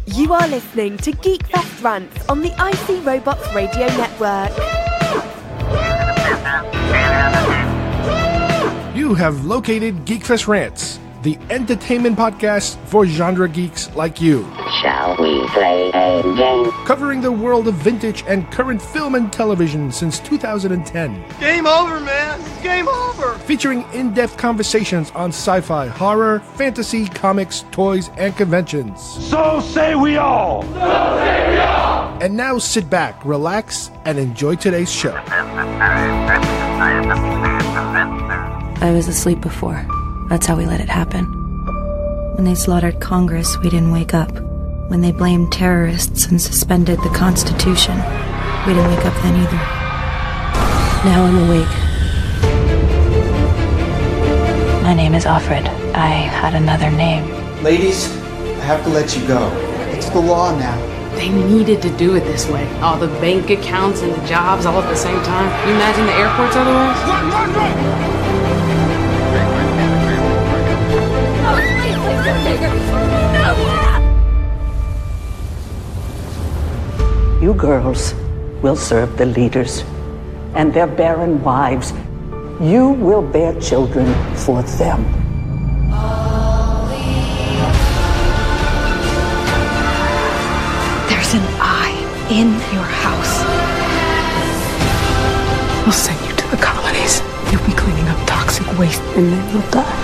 You are listening to GeekFest Rants on the IC Robots Radio Network. You have located GeekFest Rants, the entertainment podcast for genre geeks like you. Shall we play a game? Covering the world of vintage and current film and television since 2010. Game over, man! Game over! Featuring in-depth conversations on sci-fi, horror, fantasy, comics, toys, and conventions. So say we all! So say we all! And now sit back, relax, and enjoy today's show. I was asleep before. That's how we let it happen. When they slaughtered Congress, we didn't wake up. When they blamed terrorists and suspended the Constitution, we didn't wake up then either. Now I'm awake. My name is Offred. I had another name. Ladies, I have to let you go. It's the law now. They needed to do it this way. All the bank accounts and the jobs all at the same time. Can you imagine the airports otherwise? Run! You girls will serve the leaders and their barren wives. You will bear children for them. There's an eye in your house. We'll send you to the colonies. You'll be cleaning up toxic waste, and then you'll die.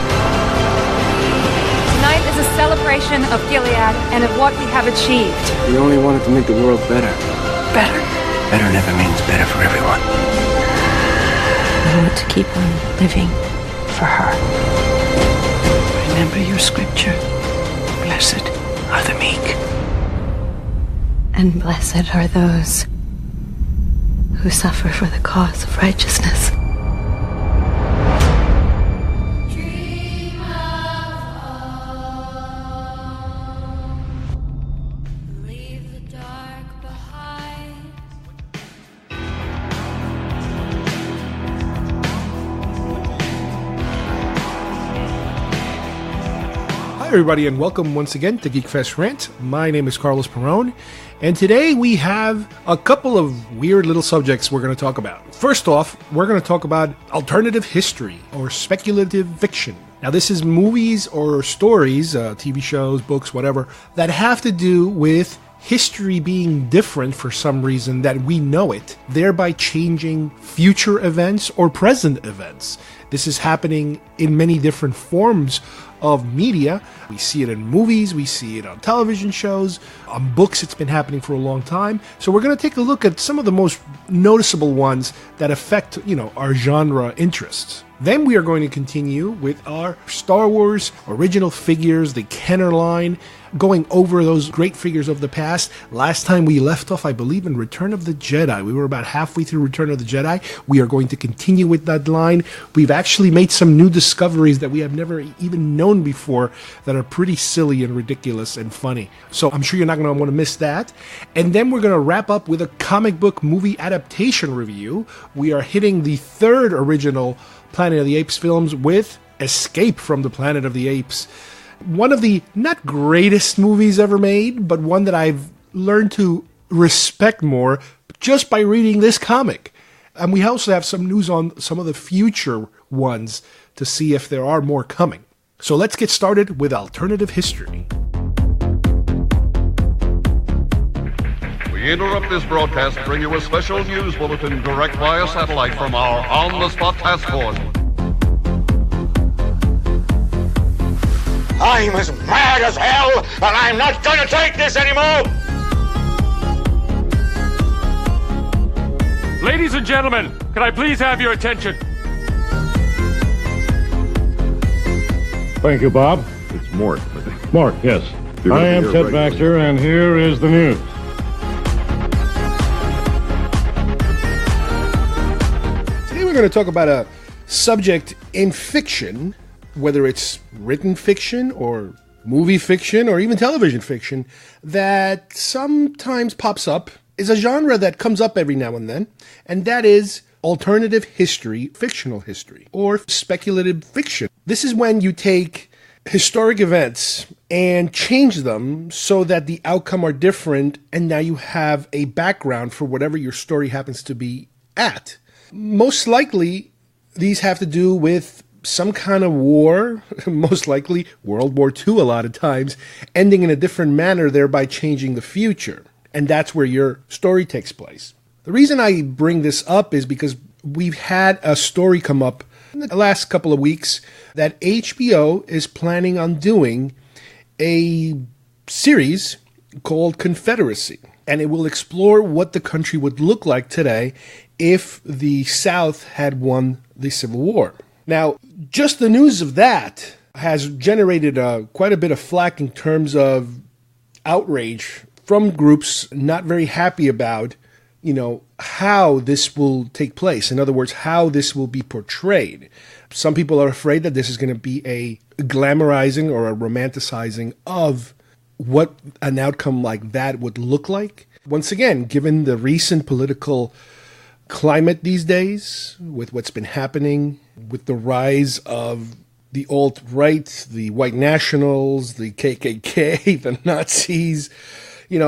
Tonight is a celebration of Gilead and of what we have achieved. We only wanted to make the world better. Better. Better never means better for everyone. I want to keep on living for her. Remember your scripture. Blessed are the meek. And blessed are those who suffer for the cause of righteousness. Hi everybody, and welcome once again to GeekFest Rant. My name is Carlos Perone, and today we have a couple of weird little subjects we're going to talk about. First off, we're going to talk about alternative history or speculative fiction. Now this is movies or stories, TV shows, books, whatever, that have to do with history being different for some reason that we know it, thereby changing future events or present events. This is happening in many different forms of media. We see it in movies, we see it on television shows, on books. It's been happening for a long time. So we're going to take a look at some of the most noticeable ones that affect, our genre interests. Then we are going to continue with our Star Wars original figures, the Kenner line, going over those great figures of the past. Last time we left off, I believe, in Return of the Jedi. We were about halfway through Return of the Jedi. We are going to continue with that line. We've actually made some new discoveries that we have never even known before that are pretty silly and ridiculous and funny. So I'm sure you're not going to want to miss that. And then we're going to wrap up with a comic book movie adaptation review. We are hitting the third original Planet of the Apes films with Escape from the Planet of the Apes. One of the not greatest movies ever made, but one that I've learned to respect more just by reading this comic. And we also have some news on some of the future ones to see if there are more coming. So let's get started with alternative history. We interrupt this broadcast to bring you a special news bulletin direct via satellite from our on-the-spot task force. I'm as mad as hell, and I'm not gonna take this anymore! Ladies and gentlemen, can I please have your attention? Thank you, Bob. It's Mort. Mark, yes. I am Ted Baxter, and here is the news. Today we're going to talk about a subject in fiction, whether it's written fiction or movie fiction or even television fiction, that sometimes pops up, is a genre that comes up every now and then, and that is alternative history, fictional history, or speculative fiction. This is when you take historic events and change them so that the outcome are different, and now you have a background for whatever your story happens to be at. Most likely, these have to do with some kind of war, most likely World War II a lot of times, ending in a different manner, thereby changing the future. And that's where your story takes place. The reason I bring this up is because we've had a story come up in the last couple of weeks that HBO is planning on doing a series called Confederacy. And it will explore what the country would look like today if the South had won the Civil War. Now, just the news of that has generated quite a bit of flack in terms of outrage from groups not very happy about, how this will take place. In other words, how this will be portrayed. Some people are afraid that this is going to be a glamorizing or a romanticizing of what an outcome like that would look like. Once again, given the recent political climate these days, with what's been happening, with the rise of the alt-right, the white nationals, the KKK, the Nazis,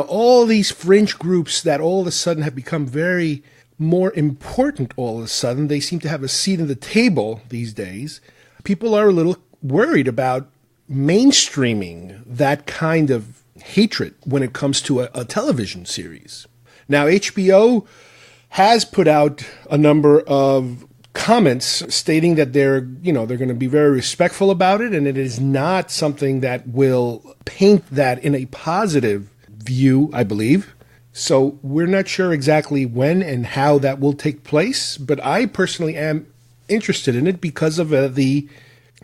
all these fringe groups that all of a sudden have become very more important all of a sudden. They seem to have a seat at the table these days. People are a little worried about mainstreaming that kind of hatred when it comes to a television series. Now, HBO has put out a number of comments stating that they're going to be very respectful about it, and it is not something that will paint that in a positive view, I believe. So we're not sure exactly when and how that will take place, but I personally am interested in it because of the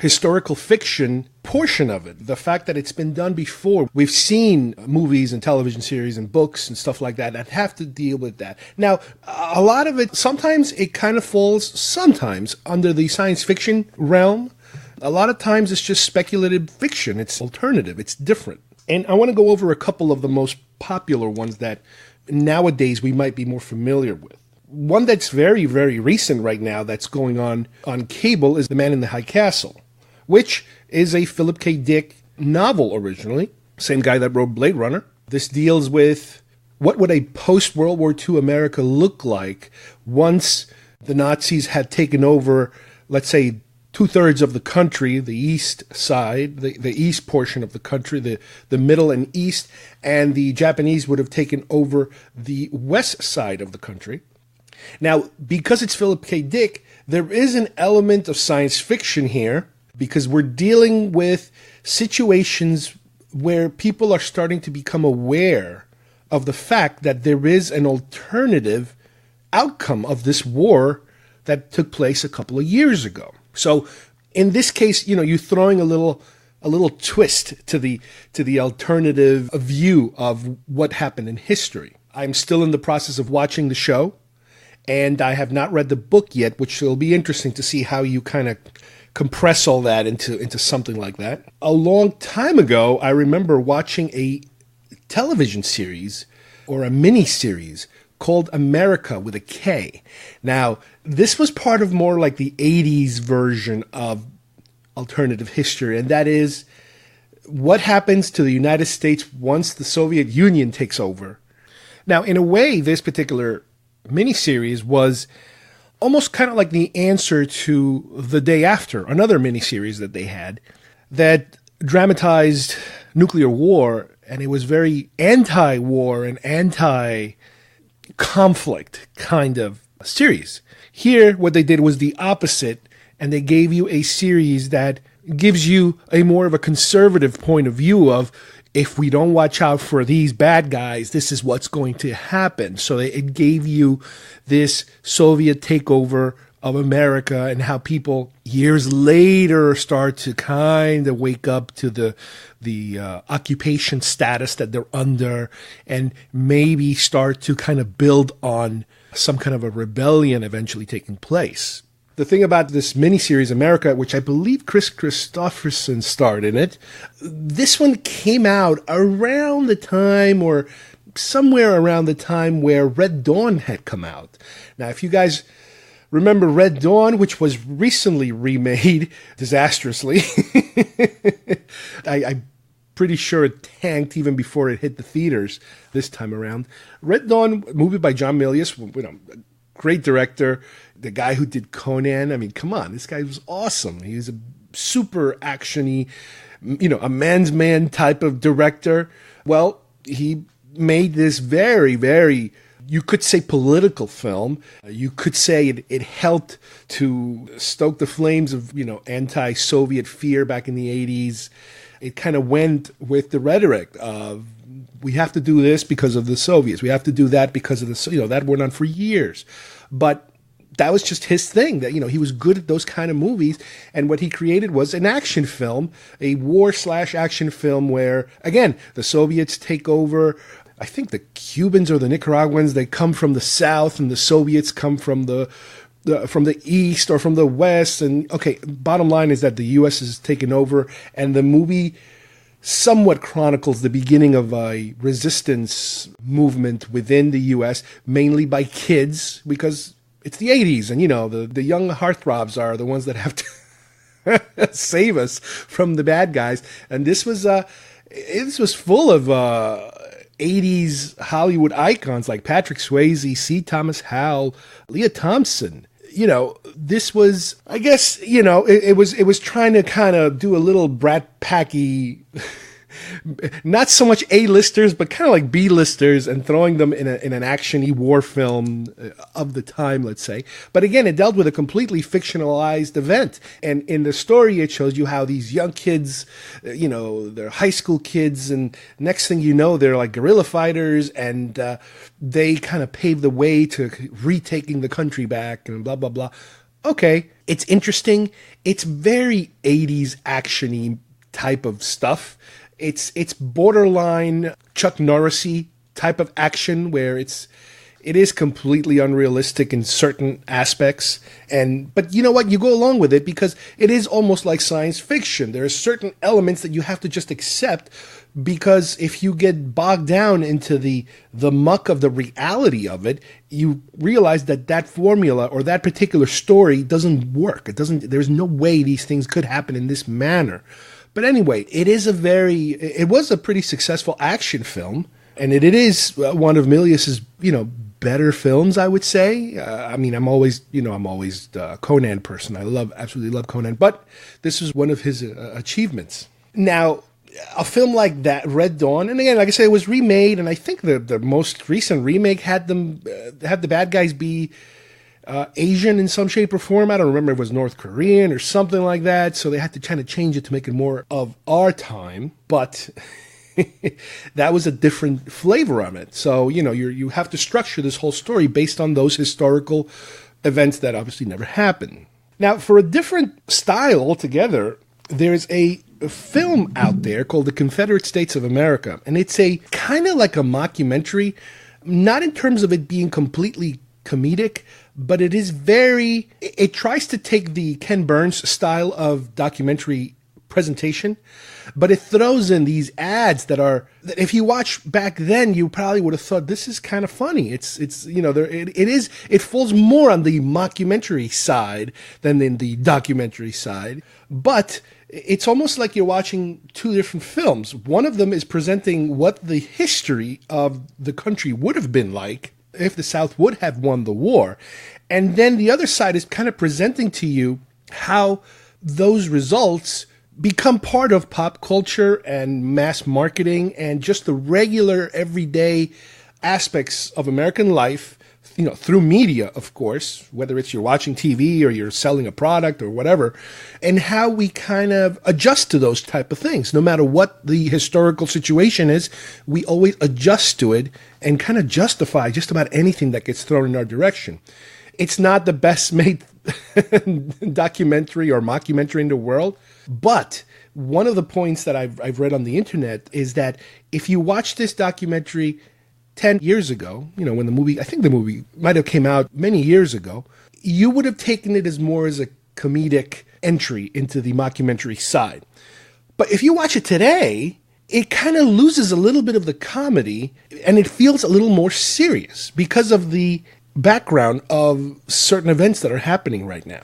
historical fiction portion of it. The fact that it's been done before. We've seen movies and television series and books and stuff like that have to deal with that. Now, a lot of it, sometimes it kind of falls sometimes under the science fiction realm. A lot of times it's just speculative fiction. It's alternative. It's different. And I want to go over a couple of the most popular ones that nowadays we might be more familiar with. One that's very, very recent right now that's going on cable is The Man in the High Castle, which is a Philip K. Dick novel originally, same guy that wrote Blade Runner. This deals with what would a post-World War II America look like once the Nazis had taken over, let's say, 2/3 of the country, the east side, the east portion of the country, the middle and east, and the Japanese would have taken over the west side of the country. Now, because it's Philip K. Dick, there is an element of science fiction here because we're dealing with situations where people are starting to become aware of the fact that there is an alternative outcome of this war that took place a couple of years ago. So in this case, you're throwing a little twist to the alternative view of what happened in history. I'm still in the process of watching the show, and I have not read the book yet, which will be interesting to see how you kind of compress all that into something like that. A long time ago, I remember watching a television series or a mini series called America with a K. Now, this was part of more like the 80s version of alternative history, and that is what happens to the United States once the Soviet Union takes over. Now, in a way, this particular miniseries was almost kind of like the answer to The Day After, another miniseries that they had that dramatized nuclear war, and it was very anti-war and anti-conflict kind of series. Here, what they did was the opposite, and they gave you a series that gives you a more of a conservative point of view of, if we don't watch out for these bad guys, this is what's going to happen. So it gave you this Soviet takeover of America and how people years later start to kind of wake up to the occupation status that they're under and maybe start to kind of build on some kind of a rebellion eventually taking place. The thing about this miniseries, America, which I believe Chris Christopherson starred in it, this one came out around the time or somewhere around the time where Red Dawn had come out. Now, if you guys remember Red Dawn, which was recently remade disastrously, I'm pretty sure it tanked even before it hit the theaters this time around. Red Dawn, movie by John Milius, great director, the guy who did Conan. I mean, come on, this guy was awesome. He was a super actiony, a man's man type of director. Well, he made this very, very, you could say, political film. You could say it helped to stoke the flames of, anti-Soviet fear back in the 80s. It kind of went with the rhetoric of, we have to do this because of the Soviets. We have to do that because of that went on for years. But that was just his thing, that, he was good at those kind of movies. And what he created was an action film, a war/action film where, again, the Soviets take over. I think the Cubans or the Nicaraguans, they come from the South, and the Soviets come from the East or from the West. And okay, bottom line is that the U.S. is taken over, and the movie somewhat chronicles the beginning of a resistance movement within the U.S., mainly by kids, because it's the 80s, and the young heartthrobs are the ones that have to save us from the bad guys. And this was full of 80s Hollywood icons like Patrick Swayze, C. Thomas Howell, Leah Thompson. This was, I guess, it was trying to kind of do a little Brat Packy, not so much A-listers, but kind of like B-listers, and throwing them in an action-y war film of the time, let's say. But again, it dealt with a completely fictionalized event. And in the story, it shows you how these young kids, they're high school kids, and next thing you know, they're like guerrilla fighters, and they kind of pave the way to retaking the country back, and blah, blah, blah. Okay, it's interesting. It's very 80s action-y type of stuff. It's borderline Chuck Norris-y type of action where it is completely unrealistic in certain aspects. But you know what? You go along with it because it is almost like science fiction. There are certain elements that you have to just accept, because if you get bogged down into the muck of the reality of it, you realize that formula or that particular story doesn't work. There's no way these things could happen in this manner. But anyway, it was a pretty successful action film, and it is one of Milius's, better films, I would say. I'm always a Conan person. I absolutely love Conan, but this was one of his achievements. Now, a film like that, Red Dawn, and again, like I said, it was remade, and I think the most recent remake had the bad guys be Asian in some shape or form. I don't remember if it was North Korean or something like that. So they had to kind of change it to make it more of our time. But that was a different flavor on it. So, you have to structure this whole story based on those historical events that obviously never happened. Now, for a different style altogether, there's a film out there called The Confederate States of America. And it's a kind of like a mockumentary, not in terms of it being completely comedic, but it tries to take the Ken Burns style of documentary presentation, but it throws in these ads that if you watch back then, you probably would have thought this is kind of funny. It falls more on the mockumentary side than in the documentary side, but it's almost like you're watching two different films. One of them is presenting what the history of the country would have been like if the South would have won the war. And then the other side is kind of presenting to you how those results become part of pop culture and mass marketing and just the regular everyday aspects of American life, through media, of course, whether it's you're watching TV or you're selling a product or whatever, and how we kind of adjust to those type of things. No matter what the historical situation is, we always adjust to it and kind of justify just about anything that gets thrown in our direction. It's not the best made documentary or mockumentary in the world, but one of the points that I've read on the internet is that if you watch this documentary 10 years ago, when I think the movie might have came out many years ago, you would have taken it as more as a comedic entry into the mockumentary side. But if you watch it today, it kind of loses a little bit of the comedy and it feels a little more serious because of the background of certain events that are happening right now.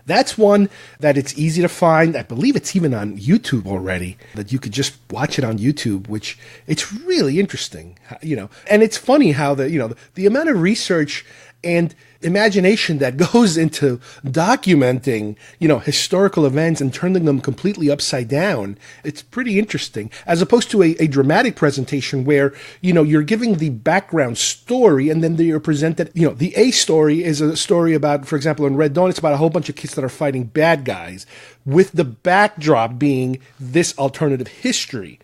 that's one that it's easy to find. I believe it's even on YouTube already, that you could just watch it on YouTube, which it's really interesting, and it's funny how the amount of research and imagination that goes into documenting, historical events and turning them completely upside down. It's pretty interesting, as opposed to a dramatic presentation where, you're giving the background story and then you're presented, the A story is a story about, for example, in Red Dawn, it's about a whole bunch of kids that are fighting bad guys, with the backdrop being this alternative history.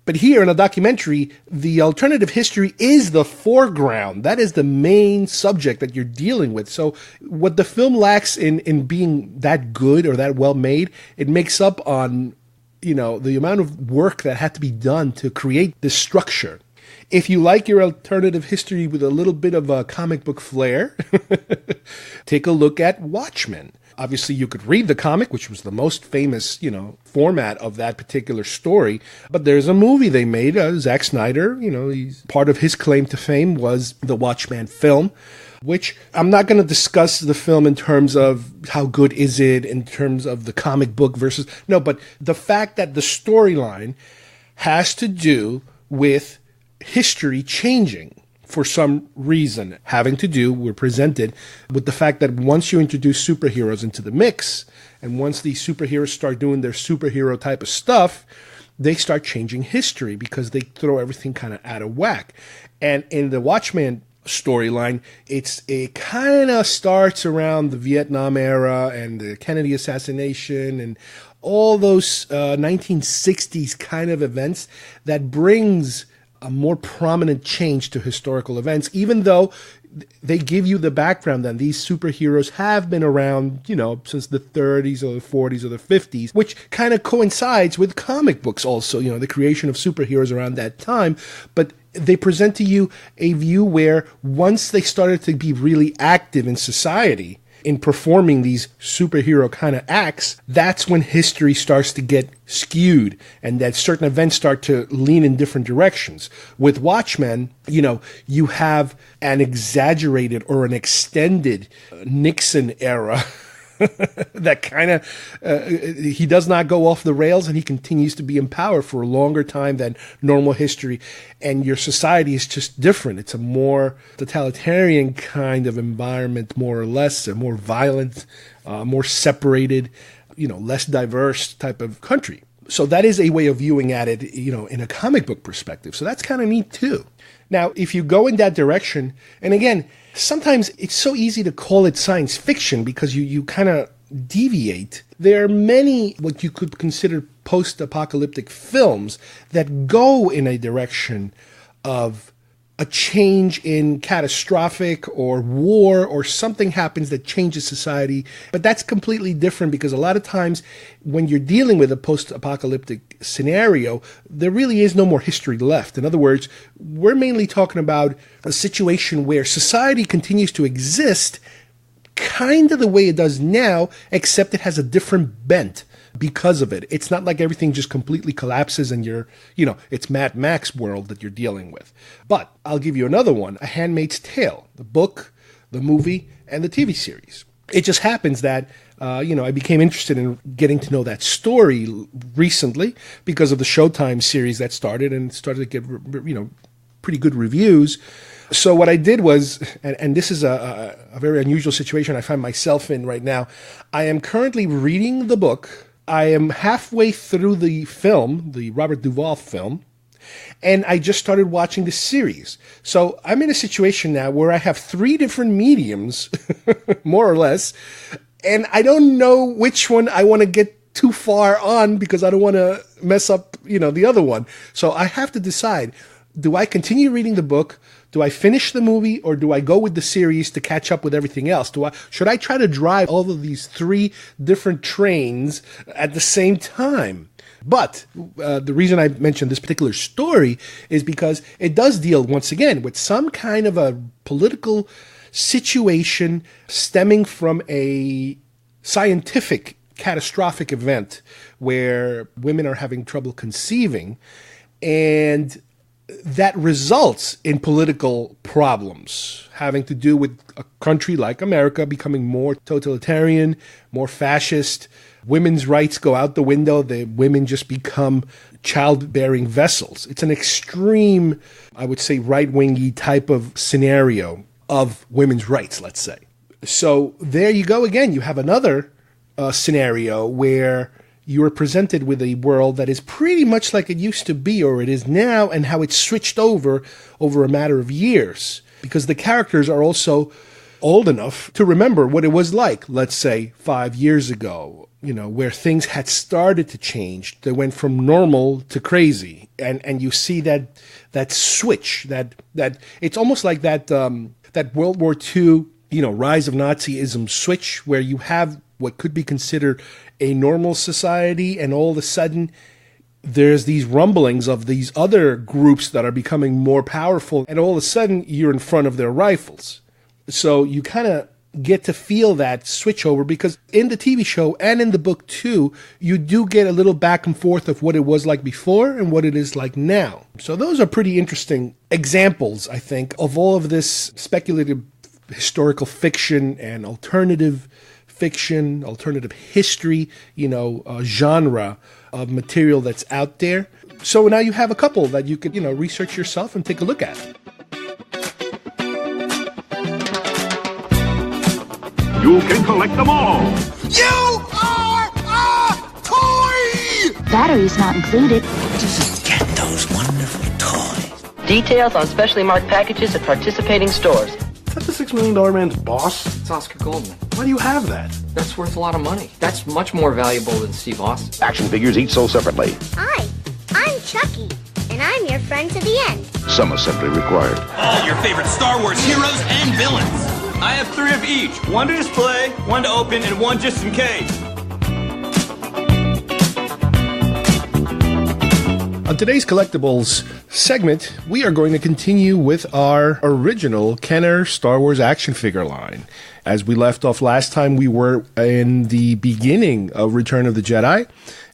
But here in a documentary, the alternative history is the foreground. That is the main subject that you're dealing with. So what the film lacks in being that good or that well made, it makes up on, the amount of work that had to be done to create this structure. If you like your alternative history with a little bit of a comic book flair, take a look at Watchmen. Obviously, you could read the comic, which was the most famous, format of that particular story. But there's a movie they made. Zack Snyder, part of his claim to fame was the Watchmen film, which I'm not going to discuss the film in terms of how good is it, in terms of the comic book versus... No, but the fact that the storyline has to do with history changing. For some reason, having to do, we're presented with the fact that once you introduce superheroes into the mix, and once these superheroes start doing their superhero type of stuff, they start changing history because they throw everything kind of out of whack. And in the Watchmen storyline, it kind of starts around the Vietnam era and the Kennedy assassination and all those 1960s kind of events that brings a more prominent change to historical events, even though they give you the background that these superheroes have been around, since the 30s or the 40s or the 50s, which kind of coincides with comic books also, the creation of superheroes around that time. But they present to you a view where once they started to be really active in society, in performing these superhero kind of acts, that's when history starts to get skewed and that certain events start to lean in different directions. With Watchmen, you have an exaggerated or an extended Nixon era that kind of, he does not go off the rails and he continues to be in power for a longer time than normal history. And your society is just different. It's a more totalitarian kind of environment, more or less, a more violent, more separated, less diverse type of country. So that is a way of viewing at it, in a comic book perspective. So that's kind of neat too. Now, if you go in that direction, and again, sometimes it's so easy to call it science fiction because you kind of deviate. There are many what you could consider post-apocalyptic films that go in a direction of a change in catastrophic or war or something happens that changes society. But that's completely different because a lot of times when you're dealing with a post-apocalyptic scenario, there really is no more history left. In other words, we're mainly talking about a situation where society continues to exist kind of the way it does now, except it has a different bent because of it. It's not like everything just completely collapses and it's Mad Max world that you're dealing with. But I'll give you another one, A Handmaid's Tale, the book, the movie, and the TV series. It just happens that, I became interested in getting to know that story recently because of the Showtime series that started and started to get, pretty good reviews. So what I did was, and this is a very unusual situation I find myself in right now, I am currently reading the book. I am halfway through the film, the Robert Duvall film, and I just started watching the series. So I'm in a situation now where I have 3 different mediums, more or less, and I don't know which one I want to get too far on because I don't want to mess up, the other one. So I have to decide, do I continue reading the book? Do I finish the movie or do I go with the series to catch up with everything else? Should I try to drive all of these 3 different trains at the same time? But the reason I mentioned this particular story is because it does deal, once again, with some kind of a political situation stemming from a scientific catastrophic event where women are having trouble conceiving. And that results in political problems having to do with a country like America becoming more totalitarian, more fascist. Women's rights go out the window. The women just become childbearing vessels. It's an extreme, I would say, right-wingy type of scenario of women's rights, let's say. So there you go again. You have another scenario where you are presented with a world that is pretty much like it used to be or it is now, and how it's switched over a matter of years. Because the characters are also old enough to remember what it was like, let's say, 5 years ago, where things had started to change. They went from normal to crazy. And you see that switch, that it's almost like that World War II, rise of Nazism switch, where you have what could be considered a normal society, and all of a sudden there's these rumblings of these other groups that are becoming more powerful, and all of a sudden you're in front of their rifles. So you kind of get to feel that switch over, because in the TV show and in the book too, you do get a little back and forth of what it was like before and what it is like now. So those are pretty interesting examples, I think, of all of this speculative historical fiction and alternative fiction, alternative history, genre of material that's out there. So now you have a couple that you could, research yourself and take a look at. You can collect them all. You are a toy! Batteries not included. Just get those wonderful toys. Details on specially marked packages at participating stores. Is that the $6 million man's boss? It's Oscar Goldman. Why do you have that? That's worth a lot of money. That's much more valuable than Steve Austin. Action figures each sold separately. Hi, I'm Chucky, and I'm your friend to the end. Some assembly required. All your favorite Star Wars heroes and villains. I have 3 of each. 1 to display, 1 to open, and 1 just in case. On today's collectibles segment, we are going to continue with our original Kenner Star Wars action figure line. As we left off last time, we were in the beginning of Return of the Jedi,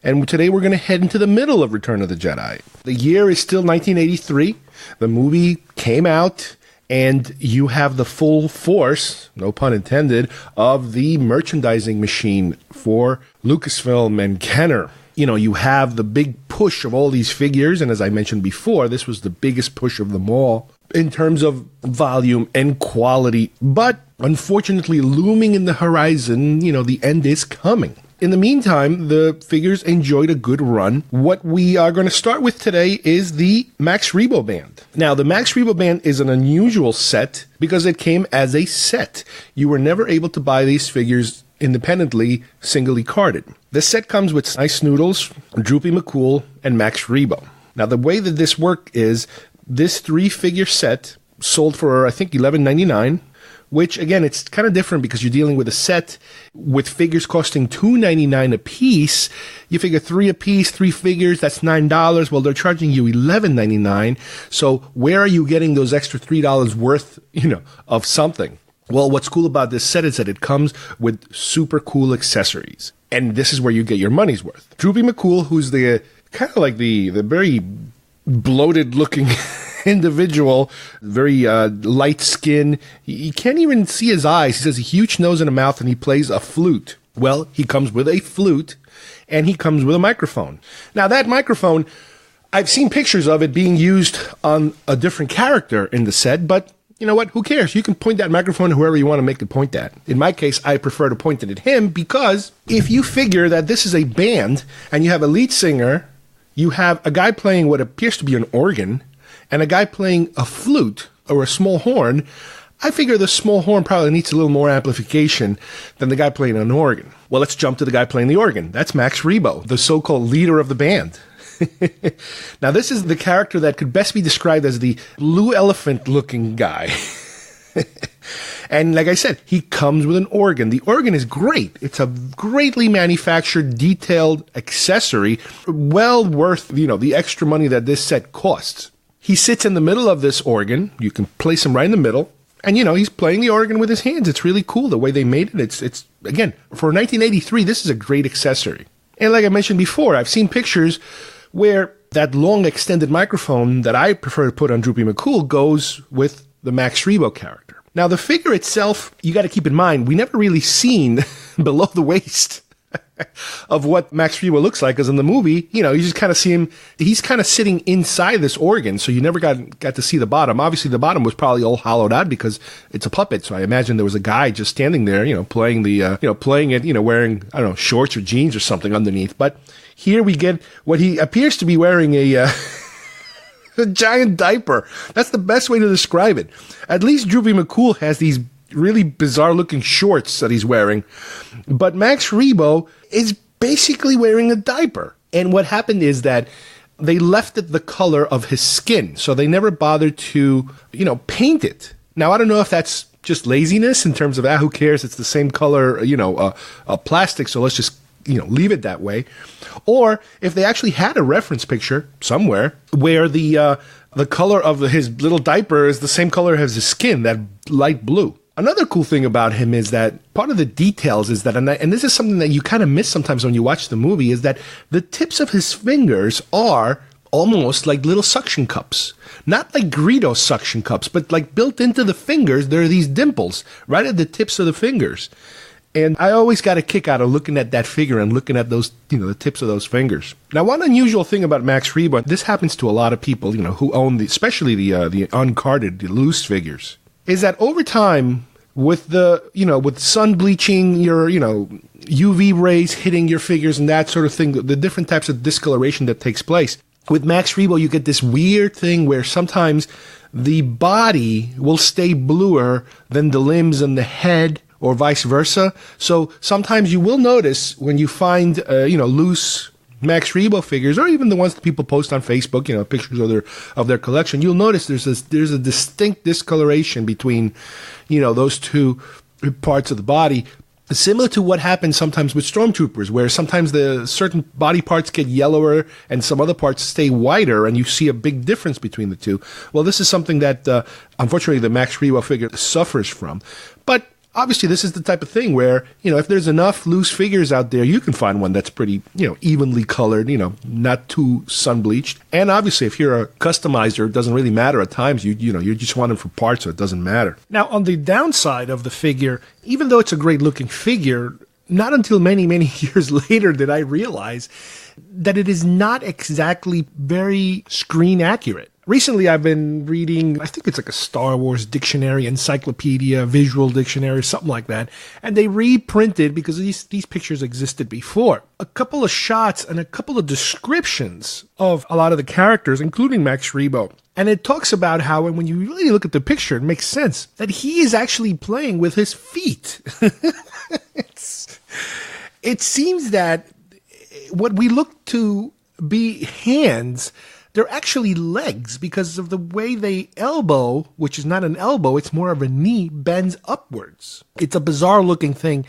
and today we're going to head into the middle of Return of the Jedi. The year is still 1983. The movie came out, and you have the full force, no pun intended, of the merchandising machine for Lucasfilm and Kenner. You have the big push of all these figures, and as I mentioned before, this was the biggest push of them all in terms of volume and quality. But unfortunately, looming in the horizon, the end is coming. In the meantime, the figures enjoyed a good run. What we are going to start with today is the Max Rebo Band. Now, the Max Rebo Band is an unusual set because it came as a set. You were never able to buy these figures independently, singly carded. This set comes with Nice Noodles, Droopy McCool, and Max Rebo. Now, the way that this worked is this 3-figure set sold for, I think, $11.99, which, again, it's kind of different because you're dealing with a set with figures costing $2.99 a piece. You figure 3 a piece, 3 figures, that's $9. Well, they're charging you $11.99. So where are you getting those extra $3 worth, of something? Well, what's cool about this set is that it comes with super cool accessories. And this is where you get your money's worth. Droopy McCool, who's the kind of like the very bloated looking individual, very light skin. You can't even see his eyes. He has a huge nose and a mouth, and he plays a flute. Well, he comes with a flute, and he comes with a microphone. Now, that microphone, I've seen pictures of it being used on a different character in the set, but you know what? Who cares? You can point that microphone to whoever you want to make it point at. In my case, I prefer to point it at him because if you figure that this is a band and you have a lead singer, you have a guy playing what appears to be an organ and a guy playing a flute or a small horn, I figure the small horn probably needs a little more amplification than the guy playing an organ. Well, let's jump to the guy playing the organ. That's Max Rebo, the so-called leader of the band. Now, this is the character that could best be described as the blue elephant-looking guy. And like I said, he comes with an organ. The organ is great. It's a greatly manufactured, detailed accessory, well worth, the extra money that this set costs. He sits in the middle of this organ. You can place him right in the middle. And, he's playing the organ with his hands. It's really cool the way they made it. It's again, for 1983, this is a great accessory. And like I mentioned before, I've seen pictures where that long extended microphone that I prefer to put on Droopy McCool goes with the Max Rebo character. Now, the figure itself, you got to keep in mind, we never really seen below the waist of what Max Rebo looks like, because in the movie, you just kind of see him, he's kind of sitting inside this organ, so you never got to see the bottom. Obviously, the bottom was probably all hollowed out because it's a puppet, so I imagine there was a guy just standing there, playing playing it, wearing, I don't know, shorts or jeans or something underneath. But here we get what he appears to be wearing a giant diaper. That's the best way to describe it. At least Droopy McCool has these really bizarre looking shorts that he's wearing, but Max Rebo is basically wearing a diaper. And what happened is that they left it the color of his skin, so they never bothered to paint it. Now, I don't know if that's just laziness in terms of who cares, it's the same color plastic, so let's just leave it that way, or if they actually had a reference picture somewhere where the color of his little diaper is the same color as his skin, that light blue. Another cool thing about him is that part of the details is that, and this is something that you kind of miss sometimes when you watch the movie, is that the tips of his fingers are almost like little suction cups. Not like Greedo suction cups, but like built into the fingers, there are these dimples right at the tips of the fingers. And I always got a kick out of looking at that figure and looking at those, the tips of those fingers. Now, one unusual thing about Max Rebo, this happens to a lot of people, who own especially the uncarded, the loose figures, is that over time, with with sun bleaching, your, UV rays hitting your figures and that sort of thing, the different types of discoloration that takes place. With Max Rebo, you get this weird thing where sometimes the body will stay bluer than the limbs and the head, or vice versa. So sometimes you will notice when you find, loose Max Rebo figures, or even the ones that people post on Facebook, pictures of their collection, you'll notice there's a distinct discoloration between, those two parts of the body. Similar to what happens sometimes with stormtroopers, where sometimes the certain body parts get yellower and some other parts stay whiter, and you see a big difference between the two. Well, this is something that, unfortunately, the Max Rebo figure suffers from. But obviously, this is the type of thing where, if there's enough loose figures out there, you can find one that's pretty, evenly colored, not too sun-bleached. And obviously, if you're a customizer, it doesn't really matter at times. You just want them for parts, so it doesn't matter. Now, on the downside of the figure, even though it's a great-looking figure, not until many, many years later did I realize that it is not exactly very screen accurate. Recently, I've been reading, I think it's like a Star Wars dictionary, encyclopedia, visual dictionary, something like that. And they reprinted, because these pictures existed before, a couple of shots and a couple of descriptions of a lot of the characters, including Max Rebo. And it talks about how, and when you really look at the picture, it makes sense that he is actually playing with his feet. It seems that what we look to be hands, they're actually legs, because of the way they elbow, which is not an elbow, it's more of a knee, bends upwards. It's a bizarre looking thing.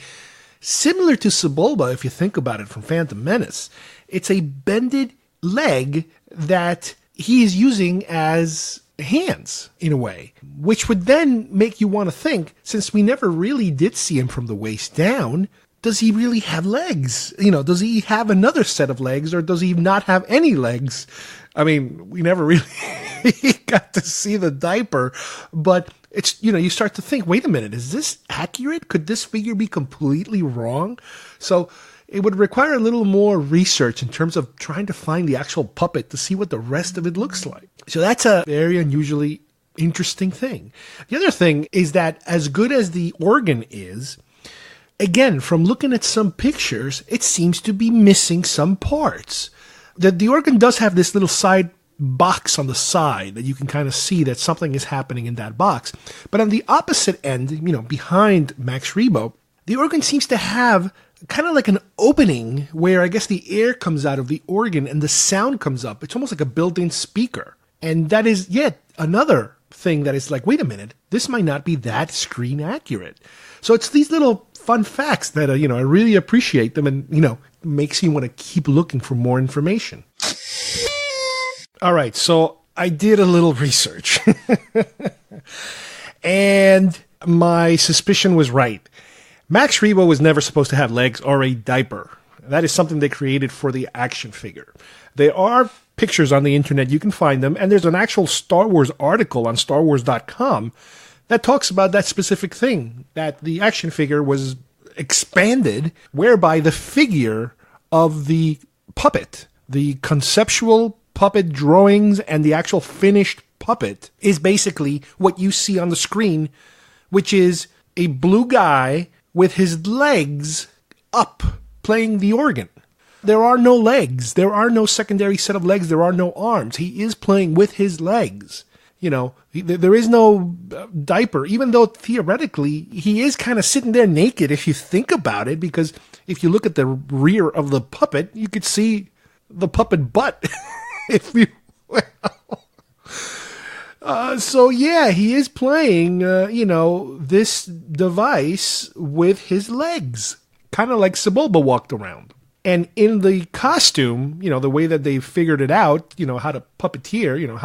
Similar to Sebulba, if you think about it, from Phantom Menace. It's a bended leg that he is using as hands, in a way. Which would then make you want to think, since we never really did see him from the waist down, does he really have legs? Does he have another set of legs, or does he not have any legs? I mean, we never really got to see the diaper, but it's, you start to think, wait a minute, is this accurate? Could this figure be completely wrong? So it would require a little more research in terms of trying to find the actual puppet to see what the rest of it looks like. So that's a very unusually interesting thing. The other thing is that as good as the organ is, again, from looking at some pictures, it seems to be missing some parts. The organ does have this little side box on the side that you can kind of see that something is happening in that box. But on the opposite end, behind Max Rebo, the organ seems to have kind of like an opening where I guess the air comes out of the organ and the sound comes up. It's almost like a built-in speaker. And that is yet another thing that is like, wait a minute, this might not be that screen accurate. So it's these little fun facts that, I really appreciate them, and, makes you want to keep looking for more information. All right, so I did a little research. And my suspicion was right. Max Rebo was never supposed to have legs or a diaper. That is something they created for the action figure. There are pictures on the internet, you can find them, and there's an actual Star Wars article on StarWars.com that talks about that specific thing, that the action figure was expanded, whereby the figure of the puppet, the conceptual puppet drawings and the actual finished puppet is basically what you see on the screen, which is a blue guy with his legs up playing the organ. There are no legs. There are no secondary set of legs. There are no arms. He is playing with his legs. You know, there is no diaper, even though theoretically he is kind of sitting there naked if you think about it, because if you look at the rear of the puppet, you could see the puppet butt. If you so yeah, he is playing, this device with his legs, kind of like Sebulba walked around. And in the costume, the way that they figured it out, how to puppeteer,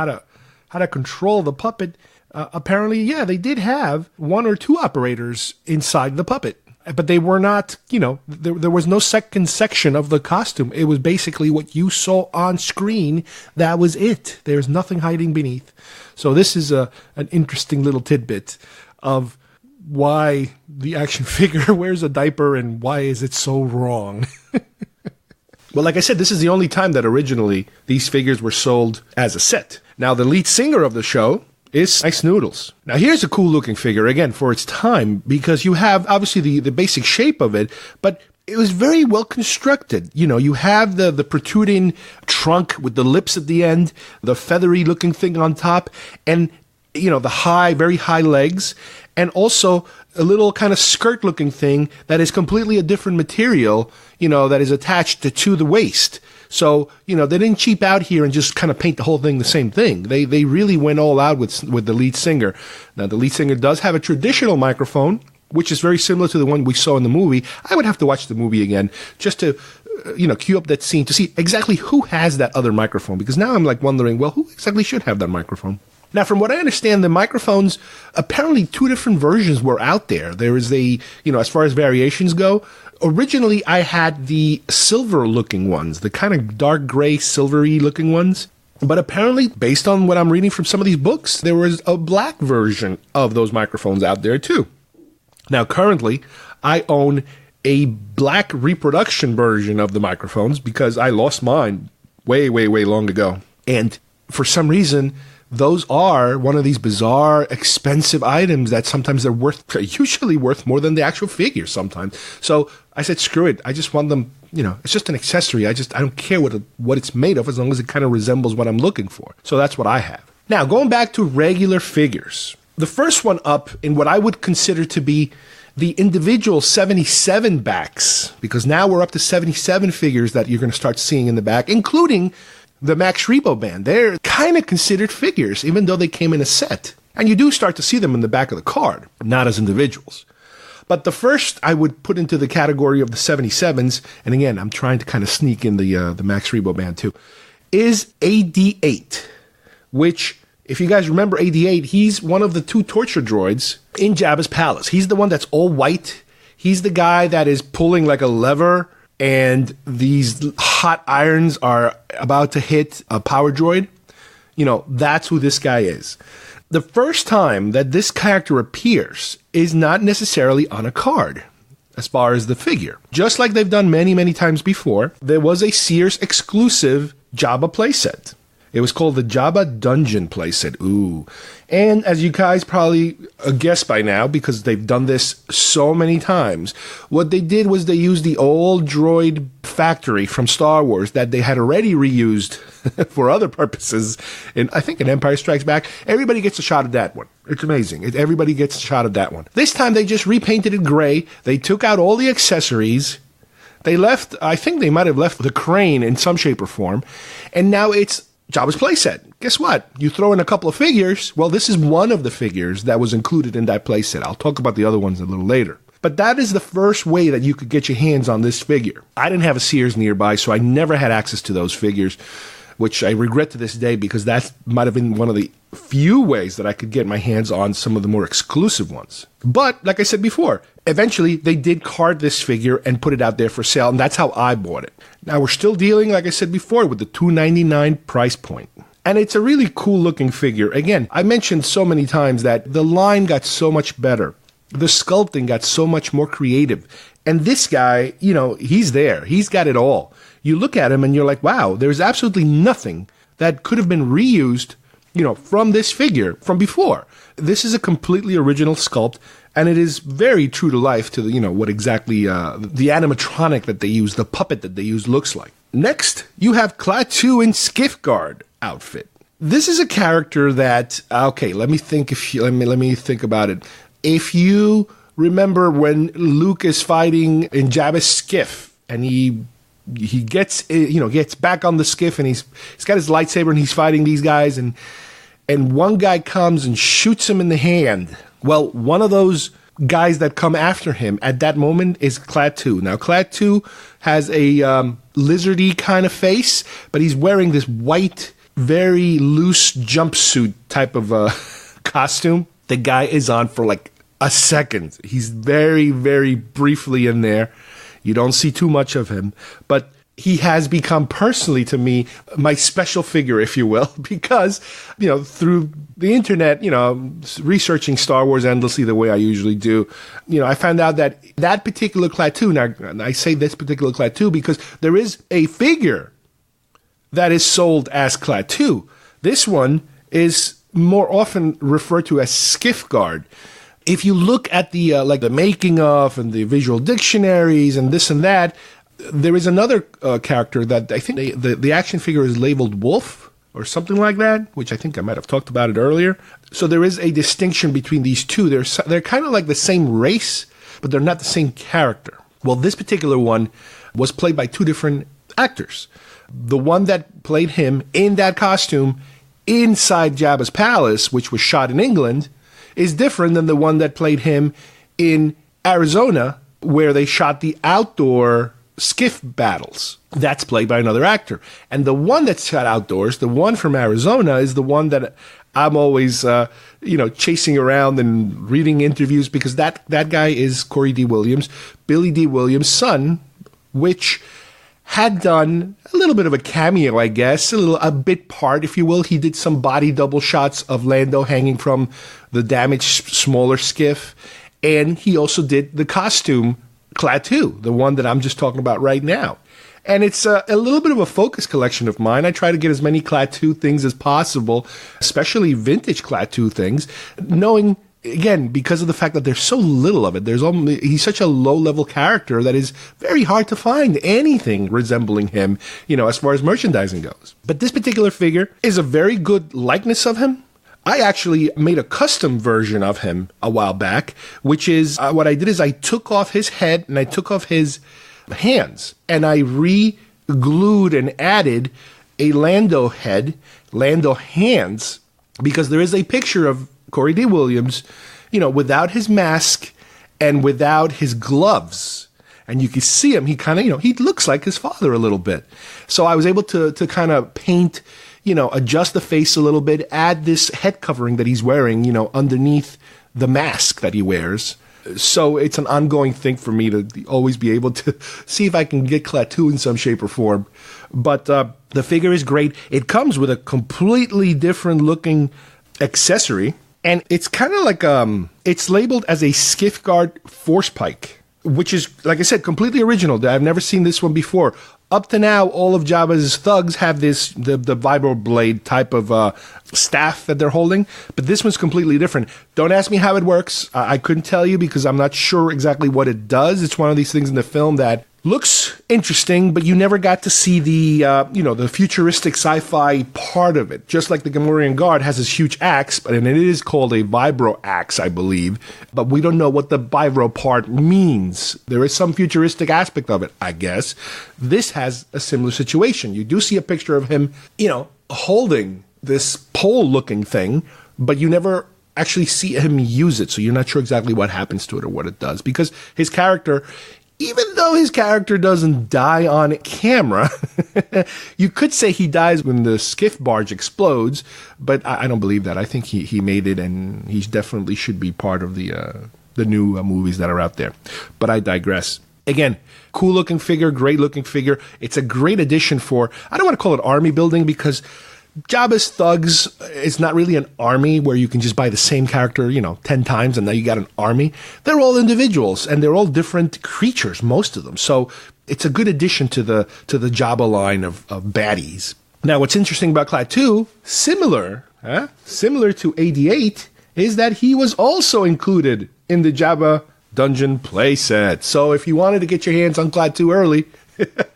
how to control the puppet, apparently, yeah, they did have 1 or 2 operators inside the puppet. But they were not, there was no second section of the costume. It was basically what you saw on screen. That was it. There's nothing hiding beneath. So this is an interesting little tidbit of why the action figure wears a diaper and why is it so wrong. Well, like I said, this is the only time that originally these figures were sold as a set. Now, the lead singer of the show is Nice Noodles. Now, here's a cool looking figure, again, for its time, because you have, obviously, the basic shape of it, but it was very well constructed. You have the protruding trunk with the lips at the end, the feathery looking thing on top, and, the very high legs, and also a little kind of skirt looking thing that is completely a different material, that is attached to the waist. So, they didn't cheap out here and just kind of paint the whole thing the same thing. They really went all out with the lead singer. Now, the lead singer does have a traditional microphone, which is very similar to the one we saw in the movie. I would have to watch the movie again just to, cue up that scene to see exactly who has that other microphone. Because now I'm wondering, well, who exactly should have that microphone? Now, from what I understand, the microphones, apparently 2 different versions were out there. There is as far as variations go, originally I had the silver-looking ones, the kind of dark gray, silvery-looking ones. But apparently, based on what I'm reading from some of these books, there was a black version of those microphones out there, too. Now, currently, I own a black reproduction version of the microphones because I lost mine way, way, way long ago. And for some reason, those are one of these bizarre, expensive items that sometimes they're usually worth more than the actual figure sometimes. So I said, screw it. I just want them, it's just an accessory. I don't care what it's made of as long as it kind of resembles what I'm looking for. So that's what I have. Now, going back to regular figures. The first one up in what I would consider to be the individual 77 backs, because now we're up to 77 figures that you're going to start seeing in the back, including the Max Rebo Band. They're kind of considered figures, even though they came in a set. And you do start to see them in the back of the card, not as individuals. But the first I would put into the category of the 77s, and again, I'm trying to kind of sneak in the Max Rebo Band too, is AD-8, which, if you guys remember AD-8, he's one of the 2 torture droids in Jabba's palace. He's the one that's all white. He's the guy that is pulling like a lever, and these hot irons are about to hit a power droid. That's who this guy is. The first time that this character appears is not necessarily on a card, as far as the figure. Just like they've done many, many times before, there was a Sears exclusive Jabba playset. It was called the Jabba Dungeon playset. Ooh. And as you guys probably guessed by now, because they've done this so many times, what they did was they used the old droid factory from Star Wars that they had already reused for other purposes. And I think in Empire Strikes Back, everybody gets a shot at that one. It's amazing. Everybody gets a shot at that one. This time they just repainted it gray. They took out all the accessories. They left, I think they might have left the crane in some shape or form. And now it's Jabba's playset. Guess what? You throw in a couple of figures. Well, this is one of the figures that was included in that playset. I'll talk about the other ones a little later. But that is the first way that you could get your hands on this figure. I didn't have a Sears nearby, so I never had access to those figures. which I regret to this day because that might have been one of the few ways that I could get my hands on some of the more exclusive ones. But, like I said before, eventually they did card this figure and put it out there for sale, and that's how I bought it. Now, we're still dealing, like I said before, with the $299 price point. And it's a really cool-looking figure. Again, I mentioned so many times that the line got so much better. The sculpting got so much more creative. And this guy, you know, he's there. He's got it all. You look at him and you're like, wow, there's absolutely nothing that could have been reused, you know, from this figure from before. This is a completely original sculpt, and it is very true to life to, you know, what exactly the animatronic that they use, the puppet that they use looks like. Next, you have Klaatu in Skiff Guard outfit. This is a character that, okay, let me think about it. If you remember when Luke is fighting in Jabba's skiff and he gets back on the skiff and he's got his lightsaber and he's fighting these guys and one guy comes and shoots him in the hand. Well, one of those guys that come after him at that moment is Klaatu. Now, Klaatu has a lizardy kind of face, but he's wearing this white, very loose jumpsuit type of costume. The guy is on for like a second. He's very, very briefly in there. You don't see too much of him, but he has become personally to me my special figure, if you will, because, you know, through the internet, you know, researching Star Wars endlessly the way I usually do, you know, I found out that particular Klaatu, now I say this particular Klaatu because there is a figure that is sold as Klaatu. This one is more often referred to as Skiff Guard. If you look at the like the making of and the visual dictionaries and this and that, there is another character that I think the action figure is labeled Wolf or something like that, which I think I might have talked about it earlier. So there is a distinction between these two. They're kind of like the same race, but they're not the same character. Well, this particular one was played by two different actors. The one that played him in that costume inside Jabba's palace, which was shot in England, is different than the one that played him in Arizona, where they shot the outdoor skiff battles. That's played by another actor. And the one that's shot outdoors, the one from Arizona, is the one that I'm always, chasing around and reading interviews, because that guy is Corey D. Williams, Billy D. Williams' son, which had done a little bit of a cameo, I guess, a bit part, if you will. He did some body double shots of Lando hanging from the damaged smaller skiff, and he also did the costume Klaatu, the one that I'm just talking about right now. And it's a little bit of a focus collection of mine. I try to get as many Klaatu things as possible, especially vintage Klaatu things, knowing, again, because of the fact that there's so little of it, he's such a low-level character that is very hard to find anything resembling him, as far as merchandising goes. But this particular figure is a very good likeness of him. I actually made a custom version of him a while back, which is, what I did is I took off his head and I took off his hands, and I re-glued and added a Lando head, Lando hands, because there is a picture of Corey D. Williams, without his mask and without his gloves. And you can see him, he kind of, he looks like his father a little bit. So I was able to kind of paint, adjust the face a little bit, add this head covering that he's wearing, underneath the mask that he wears. So it's an ongoing thing for me to always be able to see if I can get Klaatu in some shape or form. But the figure is great. It comes with a completely different looking accessory. And it's kind of like, it's labeled as a Skiff Guard force pike, which is, like I said, completely original. I've never seen this one before. Up to now, all of Jabba's thugs have the vibro blade type of staff that they're holding, but this one's completely different. Don't ask me how it works. I couldn't tell you because I'm not sure exactly what it does. It's one of these things in the film that looks interesting, but you never got to see the futuristic sci-fi part of it. Just like the Gamorrean Guard has this huge axe, and it is called a vibro axe, I believe. But we don't know what the vibro part means. There is some futuristic aspect of it, I guess. This has a similar situation. You do see a picture of him, holding this pole-looking thing, but you never actually see him use it, so you're not sure exactly what happens to it or what it does. Because his character, even though his character doesn't die on camera, you could say he dies when the skiff barge explodes, but I don't believe that. I think he made it, and he definitely should be part of the new movies that are out there. But I digress. Again, cool looking figure, great looking figure. It's a great addition for, I don't want to call it army building, because Jabba's thugs is not really an army where you can just buy the same character, 10 times and now you got an army. They're all individuals and they're all different creatures, most of them. So it's a good addition to the Jabba line of baddies. Now, what's interesting about Klaatu, similar to AD-8, is that he was also included in the Jabba Dungeon playset. So if you wanted to get your hands on Klaatu early,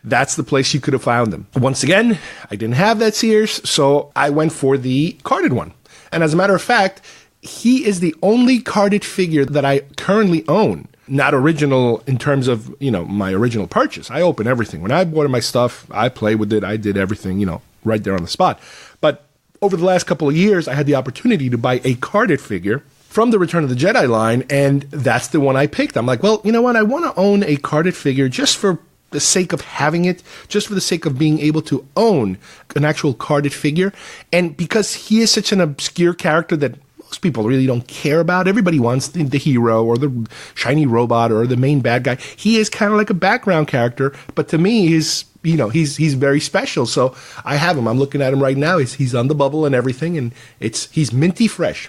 that's the place you could have found him. Once again, I didn't have that Sears, so I went for the carded one. And as a matter of fact, he is the only carded figure that I currently own. Not original in terms of, my original purchase. I open everything. When I bought my stuff, I played with it. I did everything, right there on the spot. But over the last couple of years, I had the opportunity to buy a carded figure from the Return of the Jedi line, and that's the one I picked. I'm like, well, you know what? I want to own a carded figure just for the sake of having it, just for the sake of being able to own an actual carded figure. And because he is such an obscure character that most people really don't care about, everybody wants the hero or the shiny robot or the main bad guy. He is kind of like a background character, but to me, he's very special. So I have him. I'm looking at him right now. He's on the bubble and everything, and he's minty fresh,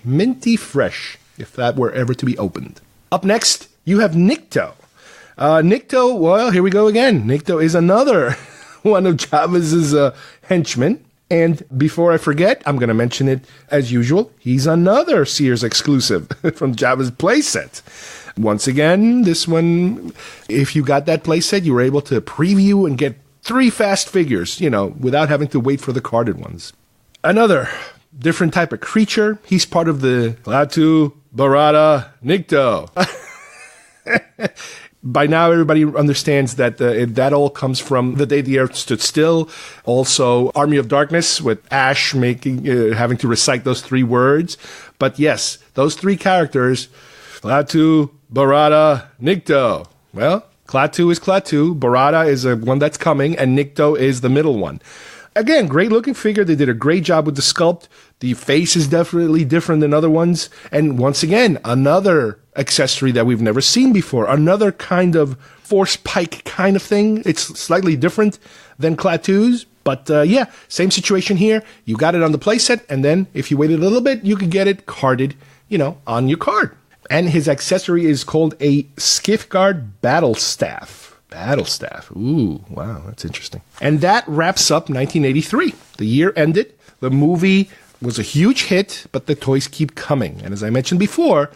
if that were ever to be opened. Up next, you have Nikto. Nikto, well, here we go again. Nikto is another one of Jabba's henchmen. And before I forget, I'm going to mention it as usual. He's another Sears exclusive from Jabba's playset. Once again, this one, if you got that playset, you were able to preview and get 3 fast figures, without having to wait for the carded ones. Another different type of creature. He's part of the Klaatu Barada Nikto. By now, everybody understands that that all comes from The Day the Earth Stood Still. Also, Army of Darkness with Ash having to recite those 3 words. But yes, those 3 characters, Klaatu, Barada, Nikto. Well, Klaatu is Klaatu, Barada is one that's coming, and Nikto is the middle one. Again, great looking figure. They did a great job with the sculpt. The face is definitely different than other ones. And once again, another accessory that we've never seen before. Another kind of force pike kind of thing. It's slightly different than Klaatu's. But yeah, same situation here. You got it on the playset, and then if you waited a little bit, you could get it carded, on your card. And his accessory is called a Skiffguard Battle Staff. Battle Staff. Ooh, wow, that's interesting. And that wraps up 1983. The year ended. The movie was a huge hit, but the toys keep coming. And as I mentioned before,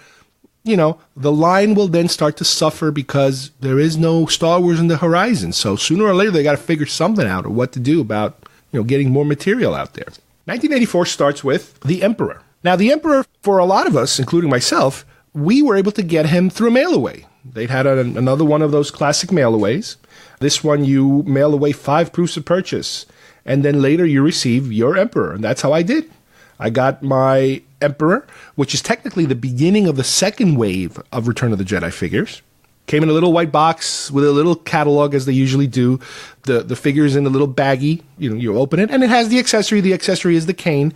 the line will then start to suffer because there is no Star Wars in the horizon. So sooner or later, they got to figure something out or what to do about, getting more material out there. 1984 starts with The Emperor. Now, The Emperor, for a lot of us, including myself, we were able to get him through a mail-away. They'd had another one of those classic mail-aways. This one, you mail away 5 proofs of purchase, and then later you receive your Emperor, and that's how I did. I got my Emperor, which is technically the beginning of the second wave of Return of the Jedi figures. Came in a little white box with a little catalog, as they usually do. The figure's in a little baggie. You open it, and it has the accessory. The accessory is the cane.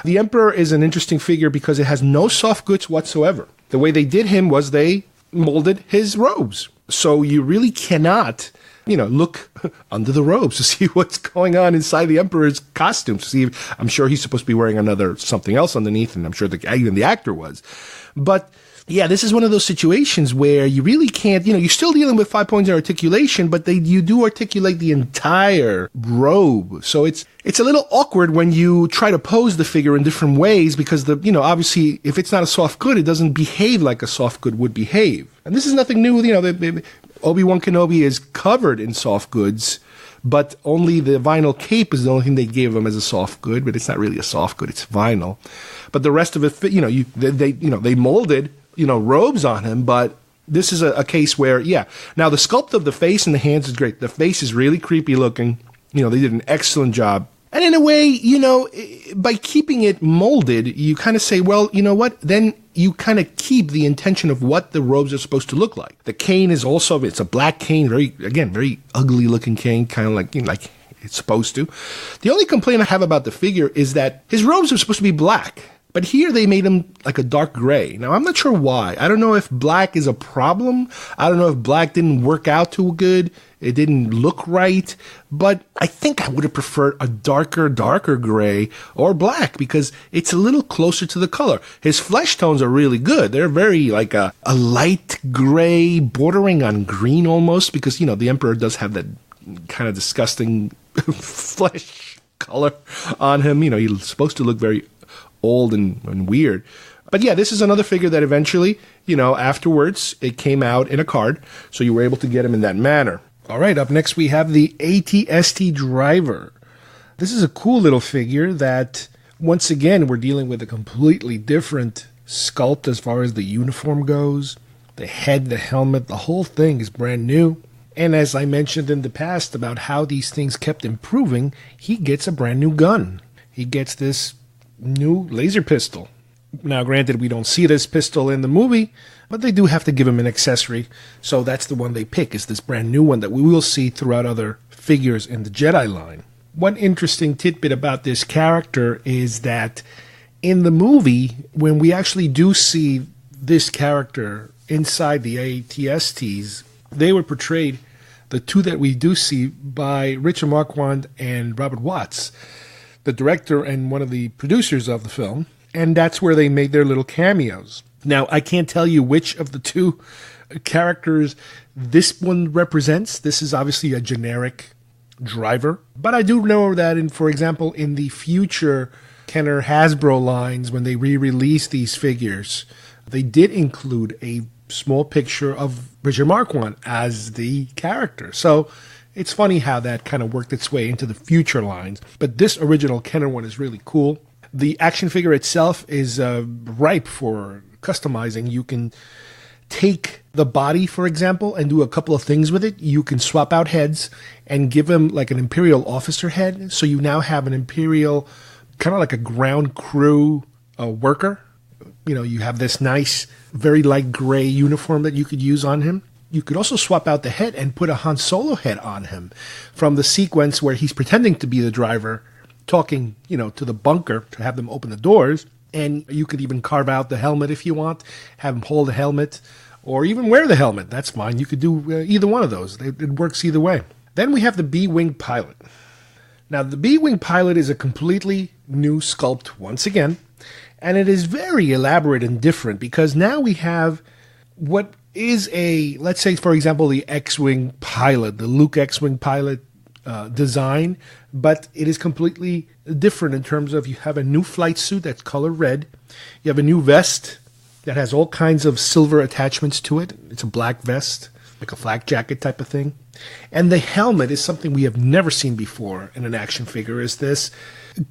The Emperor is an interesting figure because it has no soft goods whatsoever. The way they did him was they molded his robes. So you really cannot, look under the robes to see what's going on inside the Emperor's costume. I'm sure he's supposed to be wearing something else underneath, and I'm sure even the actor was. But yeah, this is one of those situations where you really can't, you're still dealing with 5 points of articulation, but you do articulate the entire robe. So it's a little awkward when you try to pose the figure in different ways because obviously if it's not a soft good, it doesn't behave like a soft good would behave. And this is nothing new. Obi-Wan Kenobi is covered in soft goods, but only the vinyl cape is the only thing they gave him as a soft good, but it's not really a soft good, it's vinyl. But the rest of it, they molded robes on him, but this is a case where, yeah. Now, the sculpt of the face and the hands is great. The face is really creepy looking. They did an excellent job. And in a way, by keeping it molded, you kind of say, well, you know what? Then you kind of keep the intention of what the robes are supposed to look like. The cane is also, it's a black cane, very ugly looking cane, kind of like, like it's supposed to. The only complaint I have about the figure is that his robes are supposed to be black. But here they made him like a dark gray. Now, I'm not sure why. I don't know if black is a problem. I don't know if black didn't work out too good. It didn't look right. But I think I would have preferred a darker gray or black because it's a little closer to the color. His flesh tones are really good. They're very like a light gray bordering on green almost because, the Emperor does have that kind of disgusting flesh color on him. He's supposed to look very old and weird. But yeah, this is another figure that eventually, afterwards, it came out in a card, so you were able to get him in that manner. All right, up next we have the ATST driver. This is a cool little figure that, once again, we're dealing with a completely different sculpt as far as the uniform goes. The head, the helmet, the whole thing is brand new. And as I mentioned in the past about how these things kept improving, he gets a brand new gun. He gets this new laser pistol. Now, granted, we don't see this pistol in the movie, but they do have to give him an accessory. So that's the one they pick, is this brand new one that we will see throughout other figures in the Jedi line. One interesting tidbit about this character is that in the movie, when we actually do see this character inside the ATSTs, they were portrayed, the two that we do see, by Richard Marquand and Robert Watts, the director and one of the producers of the film, and that's where they made their little cameos. Now, I can't tell you which of the two characters this one represents. This is obviously a generic driver, but I do know that, for example, in the future Kenner Hasbro lines, when they re-release these figures, they did include a small picture of Richard Marquand as the character. So it's funny how that kind of worked its way into the future lines. But this original Kenner one is really cool. The action figure itself is ripe for customizing. You can take the body, for example, and do a couple of things with it. You can swap out heads and give him like an Imperial officer head. So you now have an Imperial, kind of like a ground crew worker. You have this nice, very light gray uniform that you could use on him. You could also swap out the head and put a Han Solo head on him from the sequence where he's pretending to be the driver, talking, to the bunker to have them open the doors. And you could even carve out the helmet if you want, have him hold the helmet, or even wear the helmet. That's fine. You could do either one of those. It works either way. Then we have the B-Wing pilot. Now, the B-Wing pilot is a completely new sculpt once again, and it is very elaborate and different because now we have what is let's say, for example, the X-Wing pilot, the Luke X-Wing pilot design, but it is completely different in terms of you have a new flight suit that's color red. You have a new vest that has all kinds of silver attachments to it. It's a black vest, like a flak jacket type of thing. And the helmet is something we have never seen before in an action figure, is this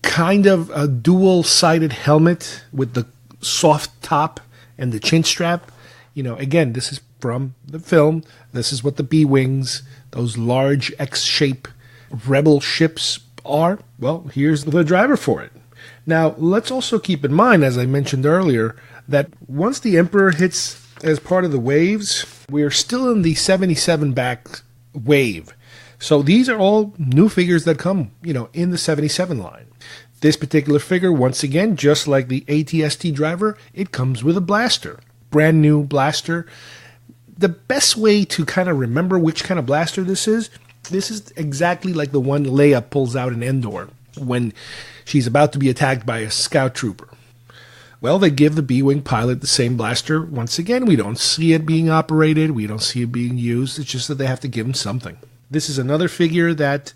kind of a dual-sided helmet with the soft top and the chin strap. Again, this is from the film. This is what the B-Wings, those large X-shape rebel ships are. Well, here's the driver for it. Now, let's also keep in mind, as I mentioned earlier, that once the Emperor hits as part of the waves, we're still in the 77 back wave. So these are all new figures that come, in the 77 line. This particular figure, once again, just like the ATST driver, it comes with a blaster. Brand new blaster. The best way to kind of remember which kind of blaster this is exactly like the one Leia pulls out in Endor when she's about to be attacked by a scout trooper. Well, they give the B-Wing pilot the same blaster. Once again, we don't see it being operated. We don't see it being used. It's just that they have to give him something. This is another figure that,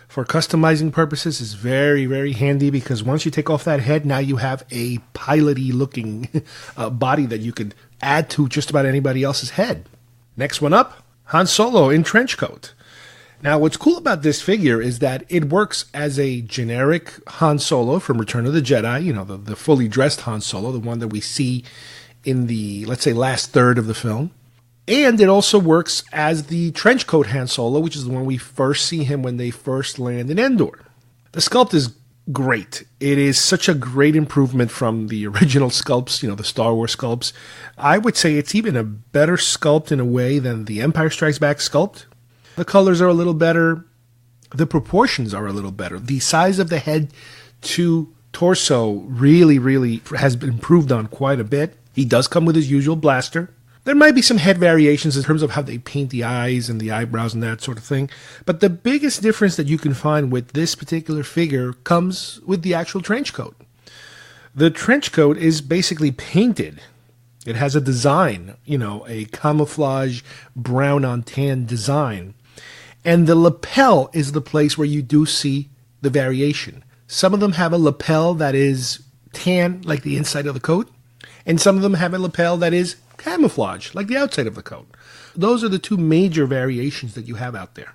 for customizing purposes, is very, very handy because once you take off that head, now you have a pilot-y looking body that you could add to just about anybody else's head. Next one up, Han Solo in trench coat. Now, what's cool about this figure is that it works as a generic Han Solo from Return of the Jedi, the fully dressed Han Solo, the one that we see in the, let's say, last third of the film. And it also works as the trench coat Han Solo, which is the one we first see him when they first land in Endor. The sculpt is great. It is such a great improvement from the original sculpts, the Star Wars sculpts. I would say it's even a better sculpt in a way than the Empire Strikes Back sculpt. The colors are a little better. The proportions are a little better. The size of the head to torso really has been improved on quite a bit. He does come with his usual blaster. There might be some head variations in terms of how they paint the eyes and the eyebrows and that sort of thing. But the biggest difference that you can find with this particular figure comes with the actual trench coat. The trench coat is basically painted. It has a design, a camouflage brown on tan design. And the lapel is the place where you do see the variation. Some of them have a lapel that is tan, like the inside of the coat. And some of them have a lapel that is camouflage, like the outside of the coat. Those are the two major variations that you have out there.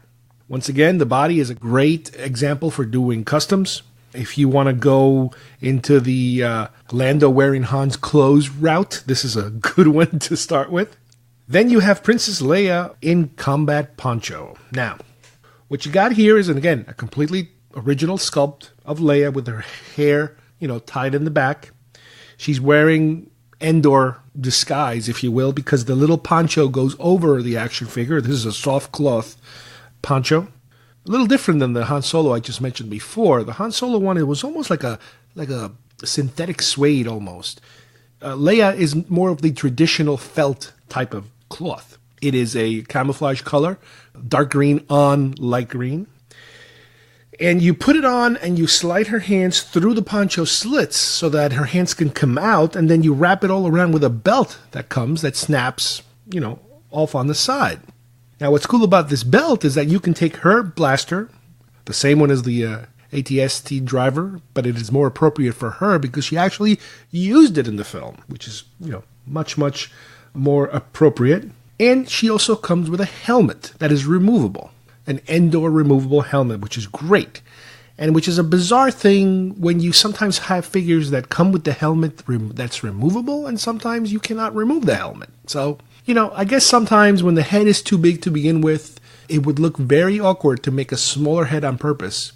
Once again, the body is a great example for doing customs. If you want to go into the Lando wearing Han's clothes route, this is a good one to start with. Then you have Princess Leia in combat poncho. Now, what you got here is, again, a completely original sculpt of Leia with her hair, tied in the back. She's wearing Endor disguise, if you will, because the little poncho goes over the action figure. This is a soft cloth poncho. A little different than the Han Solo I just mentioned before. The Han Solo one, it was almost like a synthetic suede almost. Leia is more of the traditional felt type of cloth. It is a camouflage color, dark green on light green. And you put it on and you slide her hands through the poncho slits so that her hands can come out, and then you wrap it all around with a belt that snaps, off on the side. Now, what's cool about this belt is that you can take her blaster, the same one as the AT-ST driver, but it is more appropriate for her because she actually used it in the film, which is, much more appropriate. And she also comes with a helmet that is removable. An Endor removable helmet, which is great. And which is a bizarre thing when you sometimes have figures that come with the helmet that's removable, and sometimes you cannot remove the helmet. So, I guess sometimes when the head is too big to begin with, it would look very awkward to make a smaller head on purpose,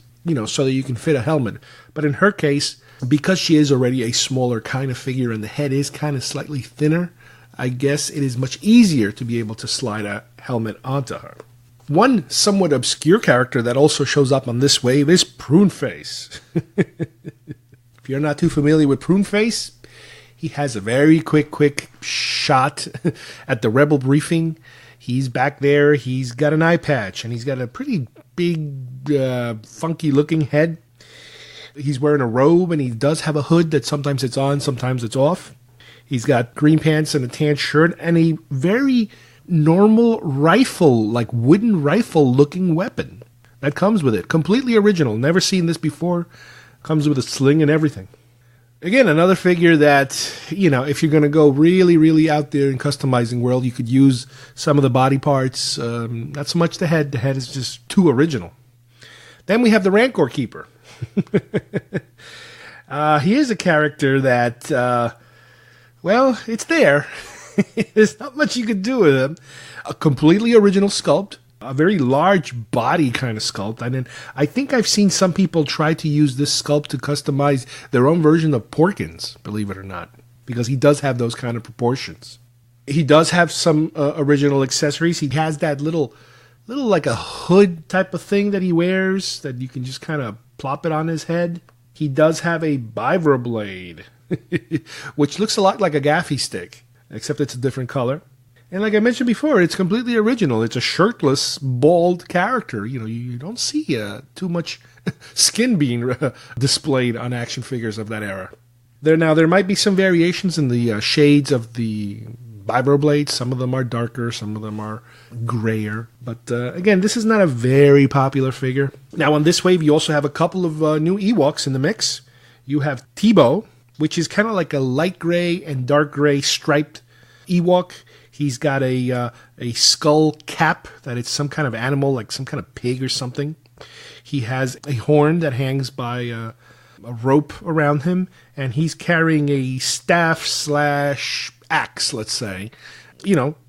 so that you can fit a helmet. But in her case, because she is already a smaller kind of figure and the head is kind of slightly thinner, I guess it is much easier to be able to slide a helmet onto her. One somewhat obscure character that also shows up on this wave is Pruneface. If you're not too familiar with Pruneface, he has a very quick shot at the Rebel briefing. He's back there, he's got an eye patch, and he's got a pretty big, funky-looking head. He's wearing a robe, and he does have a hood that sometimes it's on, sometimes it's off. He's got green pants and a tan shirt, and a very normal rifle, like wooden rifle looking weapon that comes with it. Completely original. Never seen this before. Comes with a sling and everything. Again, another figure that, if you're going to go really out there in customizing world, you could use some of the body parts. Not so much the head. The head is just too original. Then we have the Rancor Keeper. He is a character that, it's there. There's not much you could do with him. A completely original sculpt, a very large body kind of sculpt. And I think I've seen some people try to use this sculpt to customize their own version of Porkins, believe it or not, because he does have those kind of proportions. He does have some original accessories. He has that little like a hood type of thing that he wears that you can just kind of plop it on his head. He does have a vibroblade, which looks a lot like a gaffy stick, except it's a different color. And like I mentioned before, it's completely original. It's a shirtless, bald character. You don't see too much skin being displayed on action figures of that era. There might be some variations in the shades of the vibroblades. Some of them are darker, some of them are grayer. But again, this is not a very popular figure. Now on this wave, you also have a couple of new Ewoks in the mix. You have Teebo, which is kind of like a light gray and dark gray striped Ewok. He's got a skull cap that it's some kind of animal, like some kind of pig or something. He has a horn that hangs by a rope around him, and he's carrying a staff/axe, let's say.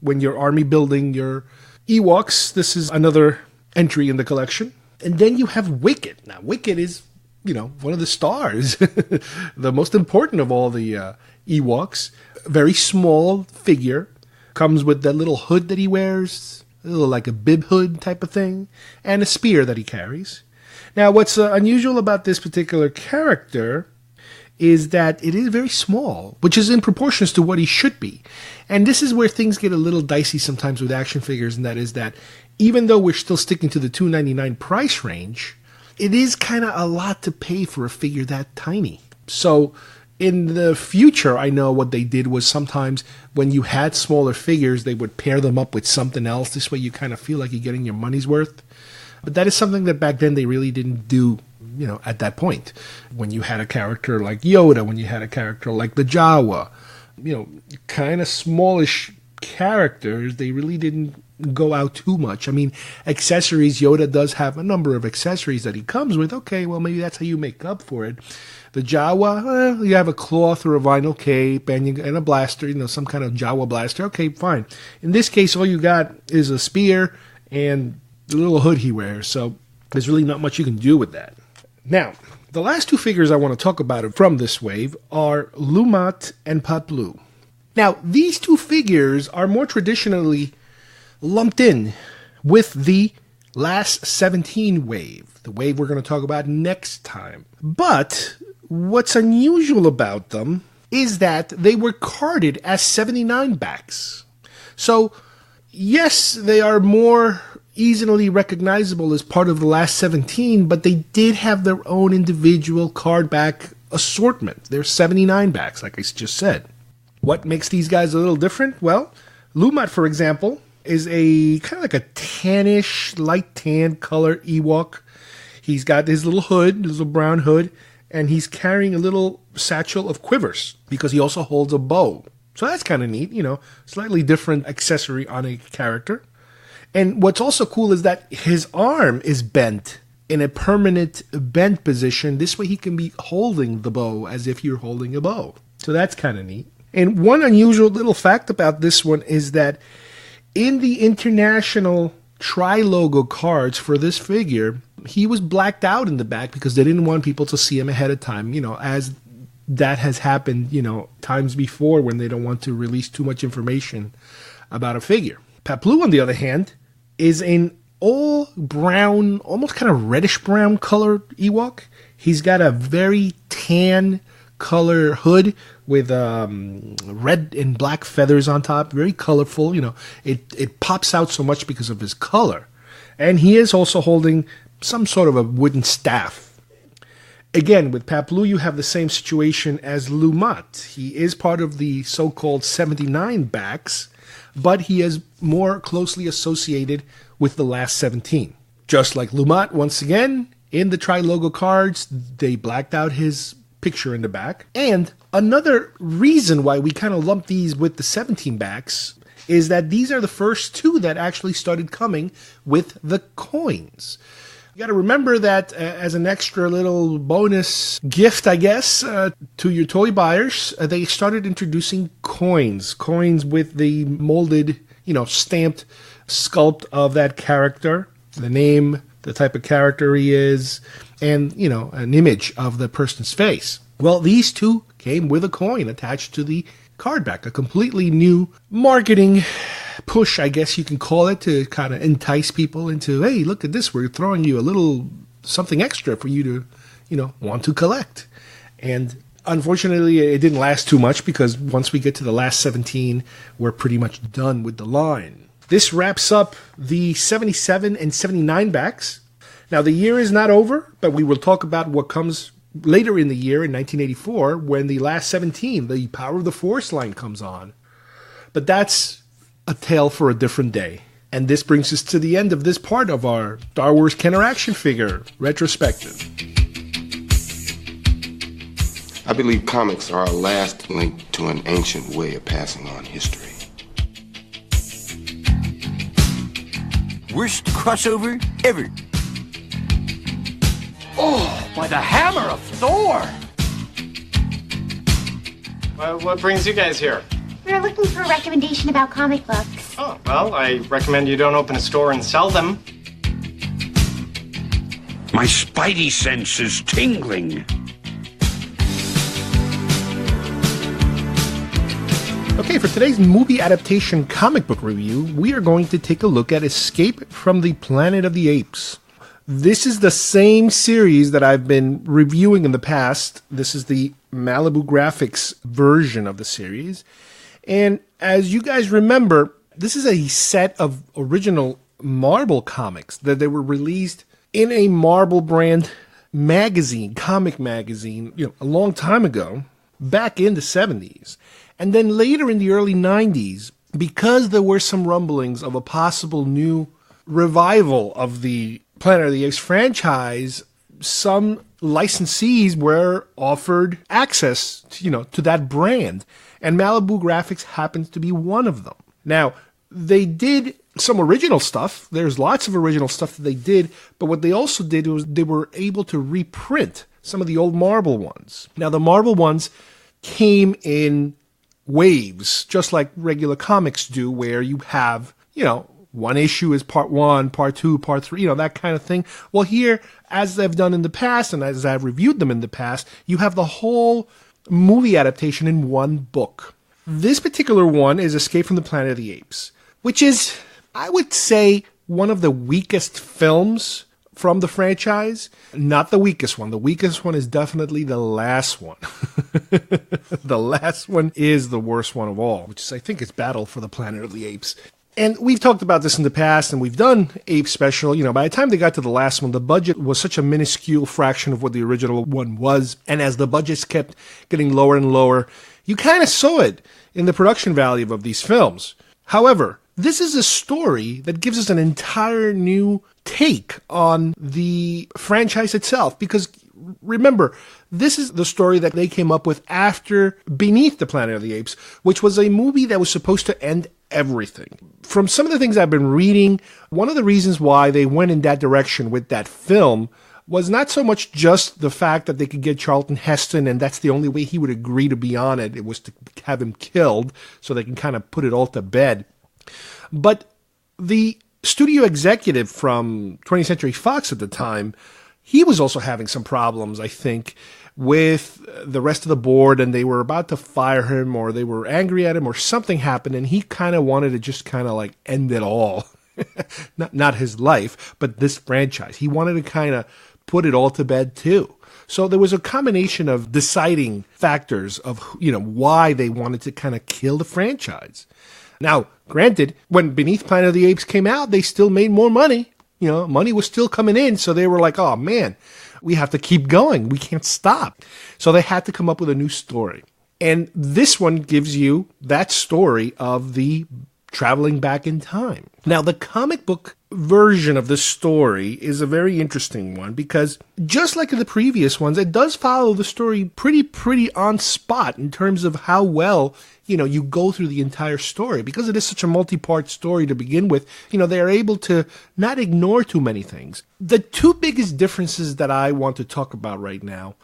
When you're army building your Ewoks, this is another entry in the collection. And then you have Wicket. Now, Wicket is one of the stars, the most important of all the Ewoks. Very small figure, comes with that little hood that he wears, a little like a bib hood type of thing, and a spear that he carries. Now, what's unusual about this particular character is that it is very small, which is in proportions to what he should be. And this is where things get a little dicey sometimes with action figures, and that is that even though we're still sticking to the $299 price range, it is kind of a lot to pay for a figure that tiny. So in the future, I know what they did was sometimes when you had smaller figures, they would pair them up with something else. This way you kind of feel like you're getting your money's worth. But that is something that back then they really didn't do, at that point. When you had a character like Yoda, when you had a character like the Jawa, kind of smallish characters, they really didn't go out too much. I mean, accessories, Yoda does have a number of accessories that he comes with. Okay, well, maybe that's how you make up for it. The Jawa, you have a cloth or a vinyl cape and a blaster, some kind of Jawa blaster. Okay, fine. In this case, all you got is a spear and the little hood he wears. So there's really not much you can do with that. Now, the last two figures I want to talk about from this wave are Lumat and Paploo. Now, these two figures are more traditionally lumped in with the last 17 wave, the wave we're going to talk about next time. But what's unusual about them is that they were carded as 79 backs. So, yes, they are more easily recognizable as part of the last 17, but they did have their own individual card back assortment. They're 79 backs, like I just said. What makes these guys a little different? Well, Lumat, for example, is a kind of like a tannish, light tan color Ewok. He's got his little hood, his little brown hood, and he's carrying a little satchel of quivers because he also holds a bow. So that's kind of neat, slightly different accessory on a character. And what's also cool is that his arm is bent in a permanent bent position. This way he can be holding the bow as if you're holding a bow. So that's kind of neat. And one unusual little fact about this one is that in the international tri-logo cards for this figure, he was blacked out in the back because they didn't want people to see him ahead of time, as that has happened, times before when they don't want to release too much information about a figure. Paploo, on the other hand, is an all brown, almost kind of reddish brown colored Ewok. He's got a very tan color hood with red and black feathers on top, very colorful. It pops out so much because of his color. And he is also holding some sort of a wooden staff. Again, with Paploo, you have the same situation as Lumat. He is part of the so-called 79 backs, but he is more closely associated with the last 17. Just like Lumat, once again, in the tri-logo cards, they blacked out his picture in the back. And another reason why we kind of lump these with the 17 backs is that these are the first two that actually started coming with the coins. You got to remember that as an extra little bonus gift, I guess, to your toy buyers, they started introducing coins with the molded, stamped sculpt of that character, the name, the type of character he is, and, an image of the person's face. Well, these two came with a coin attached to the card back, a completely new marketing push, I guess you can call it, to kind of entice people into, hey, look at this, we're throwing you a little something extra for you to, want to collect. And unfortunately, it didn't last too much because once we get to the last 17, we're pretty much done with the line. This wraps up the 77 and 79 backs. Now, the year is not over, but we will talk about what comes later in the year in 1984 when the last 17, the Power of the Force line comes on. But that's a tale for a different day. And this brings us to the end of this part of our Star Wars Kenner action figure retrospective. I believe comics are our last link to an ancient way of passing on history. Worst crossover ever. Oh, by the hammer of Thor! Well, what brings you guys here? We're looking for a recommendation about comic books. Oh, well, I recommend you don't open a store and sell them. My spidey sense is tingling. Okay, for today's movie adaptation comic book review, we are going to take a look at Escape from the Planet of the Apes. This is the same series that I've been reviewing in the past. This is the Malibu Graphics version of the series. And as you guys remember, this is a set of original Marvel comics that they were released in a Marvel brand magazine, comic magazine, a long time ago, back in the 70s. And then later in the early 90s, because there were some rumblings of a possible new revival of the Planet of the Apes franchise, some licensees were offered access to that brand. And Malibu Graphics happens to be one of them. Now, they did some original stuff. There's lots of original stuff that they did. But what they also did was they were able to reprint some of the old Marvel ones. Now, the Marvel ones came in waves, just like regular comics do, where you have, one issue is part 1, part 2, part 3, that kind of thing. Well, here, as they've done in the past, and as I've reviewed them in the past, you have the whole movie adaptation in one book. This particular one is Escape from the Planet of the Apes, which is, I would say, one of the weakest films from the franchise. Not the weakest one. The weakest one is definitely the last one. The last one is the worst one of all, which is, I think, it's Battle for the Planet of the Apes. And we've talked about this in the past, and we've done Ape Special. By the time they got to the last one, the budget was such a minuscule fraction of what the original one was. And as the budgets kept getting lower and lower, you kind of saw it in the production value of these films. However, this is a story that gives us an entire new take on the franchise itself. Because remember, this is the story that they came up with after Beneath the Planet of the Apes, which was a movie that was supposed to end everything. From some of the things I've been reading, one of the reasons why they went in that direction with that film was not so much just the fact that they could get Charlton Heston and that's the only way he would agree to be on it. It was to have him killed so they can kind of put it all to bed. But the studio executive from 20th Century Fox at the time, he was also having some problems, I think, with the rest of the board, and they were about to fire him, or they were angry at him, or something happened, and he kind of wanted to just kind of like end it all. not his life, but this franchise. He wanted to kind of put it all to bed too. So there was a combination of deciding factors of, why they wanted to kind of kill the franchise. Now, granted, when Beneath Planet of the Apes came out, they still made more money. Money was still coming in, so they were like, oh man, we have to keep going. We can't stop. So they had to come up with a new story. And this one gives you that story of the traveling back in time. Now, the comic book version of the story is a very interesting one because just like in the previous ones, it does follow the story pretty on spot in terms of how well, you go through the entire story. Because it is such a multi-part story to begin with, they are able to not ignore too many things. The two biggest differences that I want to talk about right now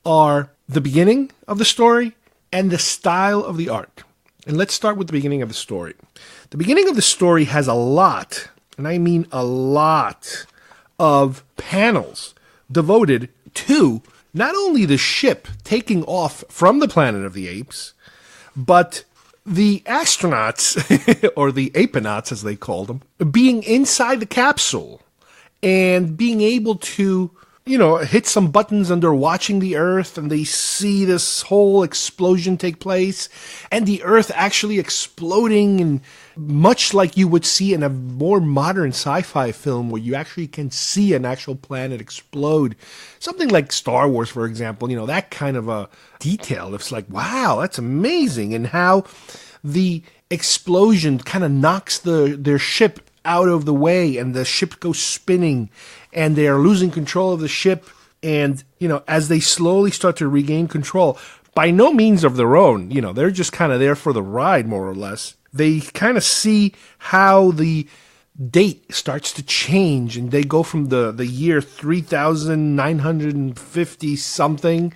are the beginning of the story and the style of the art. And let's start with the beginning of the story. The beginning of the story has a lot, and I mean a lot, of panels devoted to not only the ship taking off from the Planet of the Apes, but the astronauts, or the apenauts as they called them, being inside the capsule and being able to, hit some buttons and they're watching the Earth and they see this whole explosion take place and the Earth actually exploding, and much like you would see in a more modern sci-fi film where you actually can see an actual planet explode. Something like Star Wars, for example, that kind of a detail. It's like, wow, that's amazing. And how the explosion kind of knocks their ship out of the way and the ship goes spinning and they are losing control of the ship. And, as they slowly start to regain control, by no means of their own, they're just kind of there for the ride, more or less. They kind of see how the date starts to change and they go from the year 3,950 something,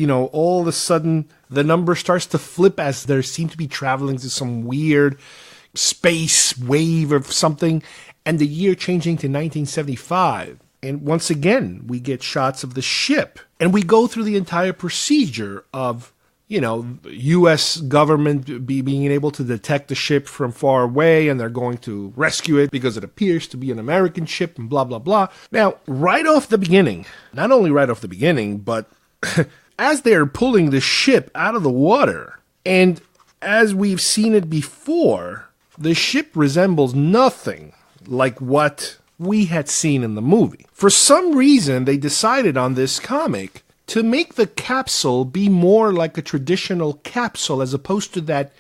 all of a sudden the number starts to flip as they seem to be traveling to some weird space wave or something, and the year changing to 1975. And once again, we get shots of the ship. And we go through the entire procedure of, U.S. government being able to detect the ship from far away, and they're going to rescue it because it appears to be an American ship, and blah, blah, blah. Now, right off the beginning, not only right off the beginning, but as they're pulling the ship out of the water, and as we've seen it before, the ship resembles nothing like what we had seen in the movie. For some reason, they decided on this comic to make the capsule be more like a traditional capsule as opposed to that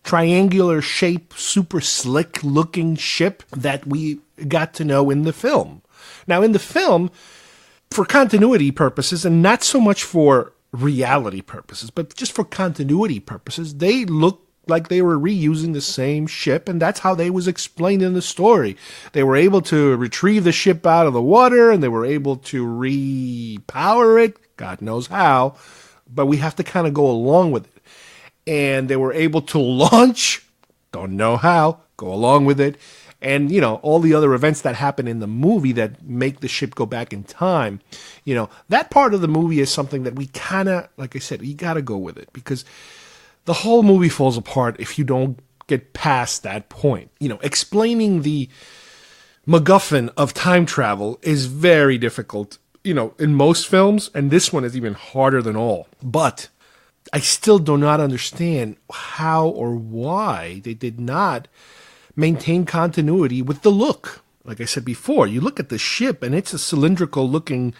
triangular shape, super slick looking ship that we got to know in the film. Now, in the film, for continuity purposes, and not so much for reality purposes, but just for continuity purposes, they look like they were reusing the same ship, and that's how they was explained in the story. They were able to retrieve the ship out of the water, and they were able to repower it, God knows how, but we have to kind of go along with it. And they were able to launch, don't know how, go along with it, and, all the other events that happen in the movie that make the ship go back in time, that part of the movie is something that we kind of, like I said, you got to go with it, because the whole movie falls apart if you don't get past that point. Explaining the MacGuffin of time travel is very difficult, in most films, and this one is even harder than all. But I still do not understand how or why they did not maintain continuity with the look. Like I said before, you look at the ship, and it's a cylindrical looking,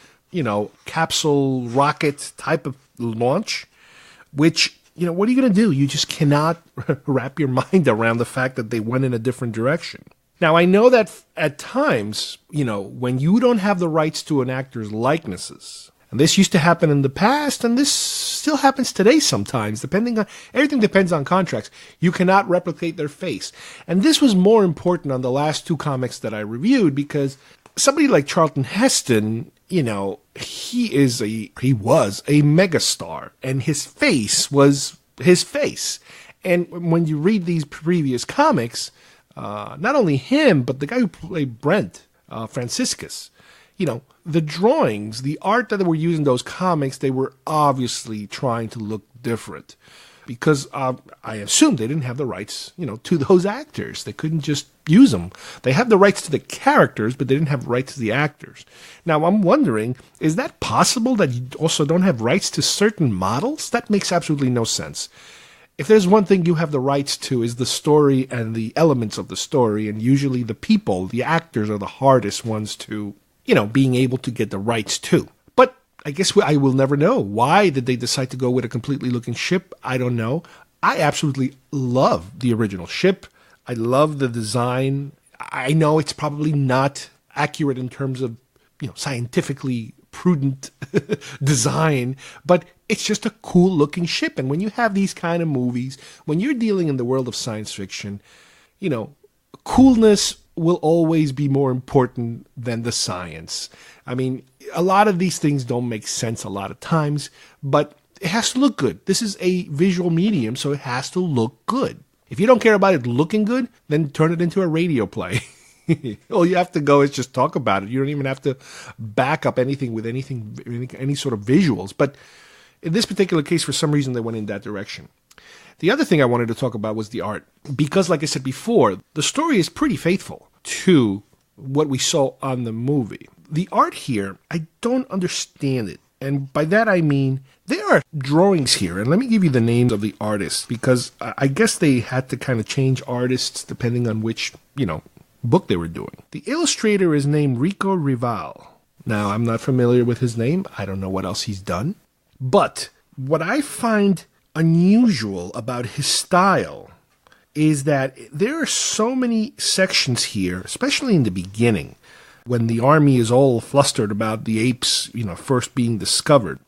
capsule rocket type of launch, which, what are you going to do? You just cannot wrap your mind around the fact that they went in a different direction. Now, I know that at times, when you don't have the rights to an actor's likenesses, and this used to happen in the past, and this still happens today sometimes, everything depends on contracts. You cannot replicate their face. And this was more important on the last two comics that I reviewed, because somebody like Charlton Heston, he was a megastar, and his face was his face. And when you read these previous comics, not only him, but the guy who played Brent, Franciscus, the drawings, the art that they were using in those comics, they were obviously trying to look different. Because I assume they didn't have the rights, to those actors. They couldn't just use them. They had the rights to the characters, but they didn't have rights to the actors. Now, I'm wondering, is that possible that you also don't have rights to certain models? That makes absolutely no sense. If there's one thing you have the rights to is the story and the elements of the story, and usually the people, the actors are the hardest ones to, being able to get the rights to. But I guess I will never know. Why did they decide to go with a completely looking ship? I don't know. I absolutely love the original ship. I love the design. I know it's probably not accurate in terms of, scientifically prudent design, but it's just a cool looking ship. And when you have these kind of movies, when you're dealing in the world of science fiction, coolness will always be more important than the science. I mean, a lot of these things don't make sense a lot of times, but it has to look good. This is a visual medium, so it has to look good. If you don't care about it looking good, then turn it into a radio play. All you have to go is just talk about it. You don't even have to back up anything with any sort of visuals. But in this particular case, for some reason, they went in that direction. The other thing I wanted to talk about was the art. Because, like I said before, the story is pretty faithful to what we saw on the movie. The art here, I don't understand it. And by that I mean, there are drawings here. And let me give you the names of the artists, because I guess they had to kind of change artists depending on which, book they were doing. The illustrator is named Rico Rival. Now, I'm not familiar with his name. I don't know what else he's done. But what I find unusual about his style is that there are so many sections here, especially in the beginning, when the army is all flustered about the apes, first being discovered,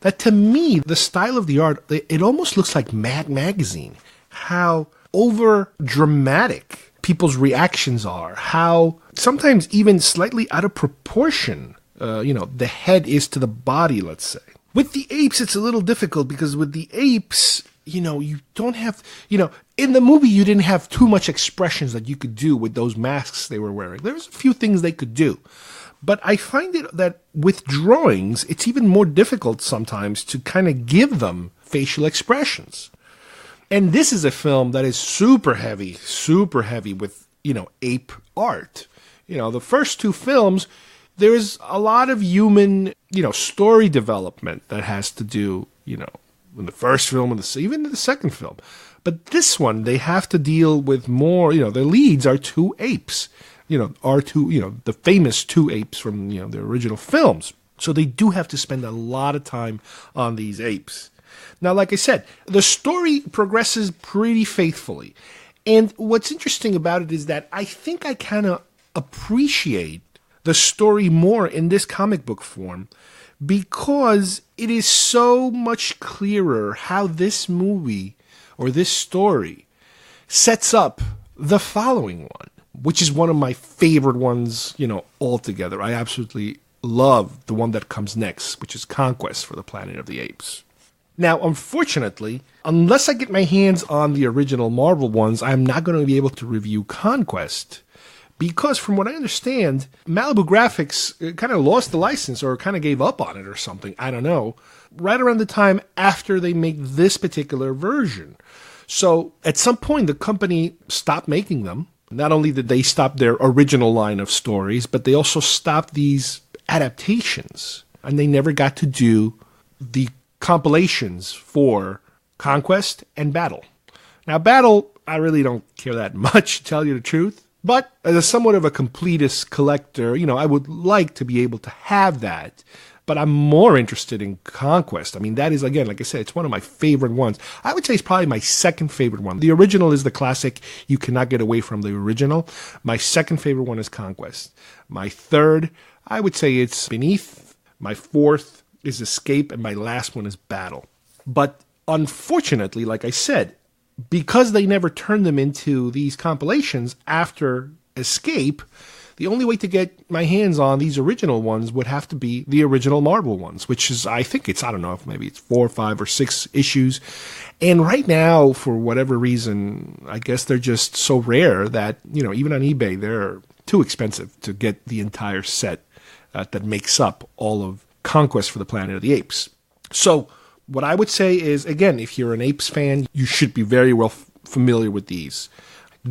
that to me, the style of the art, it almost looks like Mad Magazine. How over dramatic people's reactions are, how sometimes even slightly out of proportion, the head is to the body, let's say. With the apes, it's a little difficult because with the apes, you don't have, in the movie, you didn't have too much expressions that you could do with those masks they were wearing. There's a few things they could do. But I find it that with drawings, it's even more difficult sometimes to kind of give them facial expressions. And this is a film that is super heavy with, ape art. The first two films, there's a lot of human, story development that has to do, in the first film and even in the second film. But this one, they have to deal with more, the leads are two apes, the famous two apes from, the original films. So they do have to spend a lot of time on these apes. Now, like I said, the story progresses pretty faithfully. And what's interesting about it is that I think I kind of appreciate the story more in this comic book form because it is so much clearer how this movie or this story sets up the following one, which is one of my favorite ones, altogether. I absolutely love the one that comes next, which is Conquest for the Planet of the Apes. Now, unfortunately, unless I get my hands on the original Marvel ones, I'm not going to be able to review Conquest. Because from what I understand, Malibu Graphics kind of lost the license or kind of gave up on it or something. I don't know. Right around the time after they made this particular version. So at some point, the company stopped making them. Not only did they stop their original line of stories, but they also stopped these adaptations. And they never got to do the compilations for Conquest and Battle. Now, Battle, I really don't care that much, to tell you the truth. But as a somewhat of a completist collector, I would like to be able to have that. But I'm more interested in Conquest. I mean, that is, again, like I said, it's one of my favorite ones. I would say it's probably my second favorite one. The original is the classic. You cannot get away from the original. My second favorite one is Conquest. My third, I would say it's Beneath. My fourth is Escape. And my last one is Battle. But unfortunately, like I said, because they never turned them into these compilations after Escape, the only way to get my hands on these original ones would have to be the original Marvel ones, which is, I think it's, I don't know, if maybe it's 4, 5, or 6 issues. And right now, for whatever reason, I guess they're just so rare that, even on eBay, they're too expensive to get the entire set that makes up all of Conquest for the Planet of the Apes. So what I would say is, again, if you're an Apes fan, you should be very well familiar with these.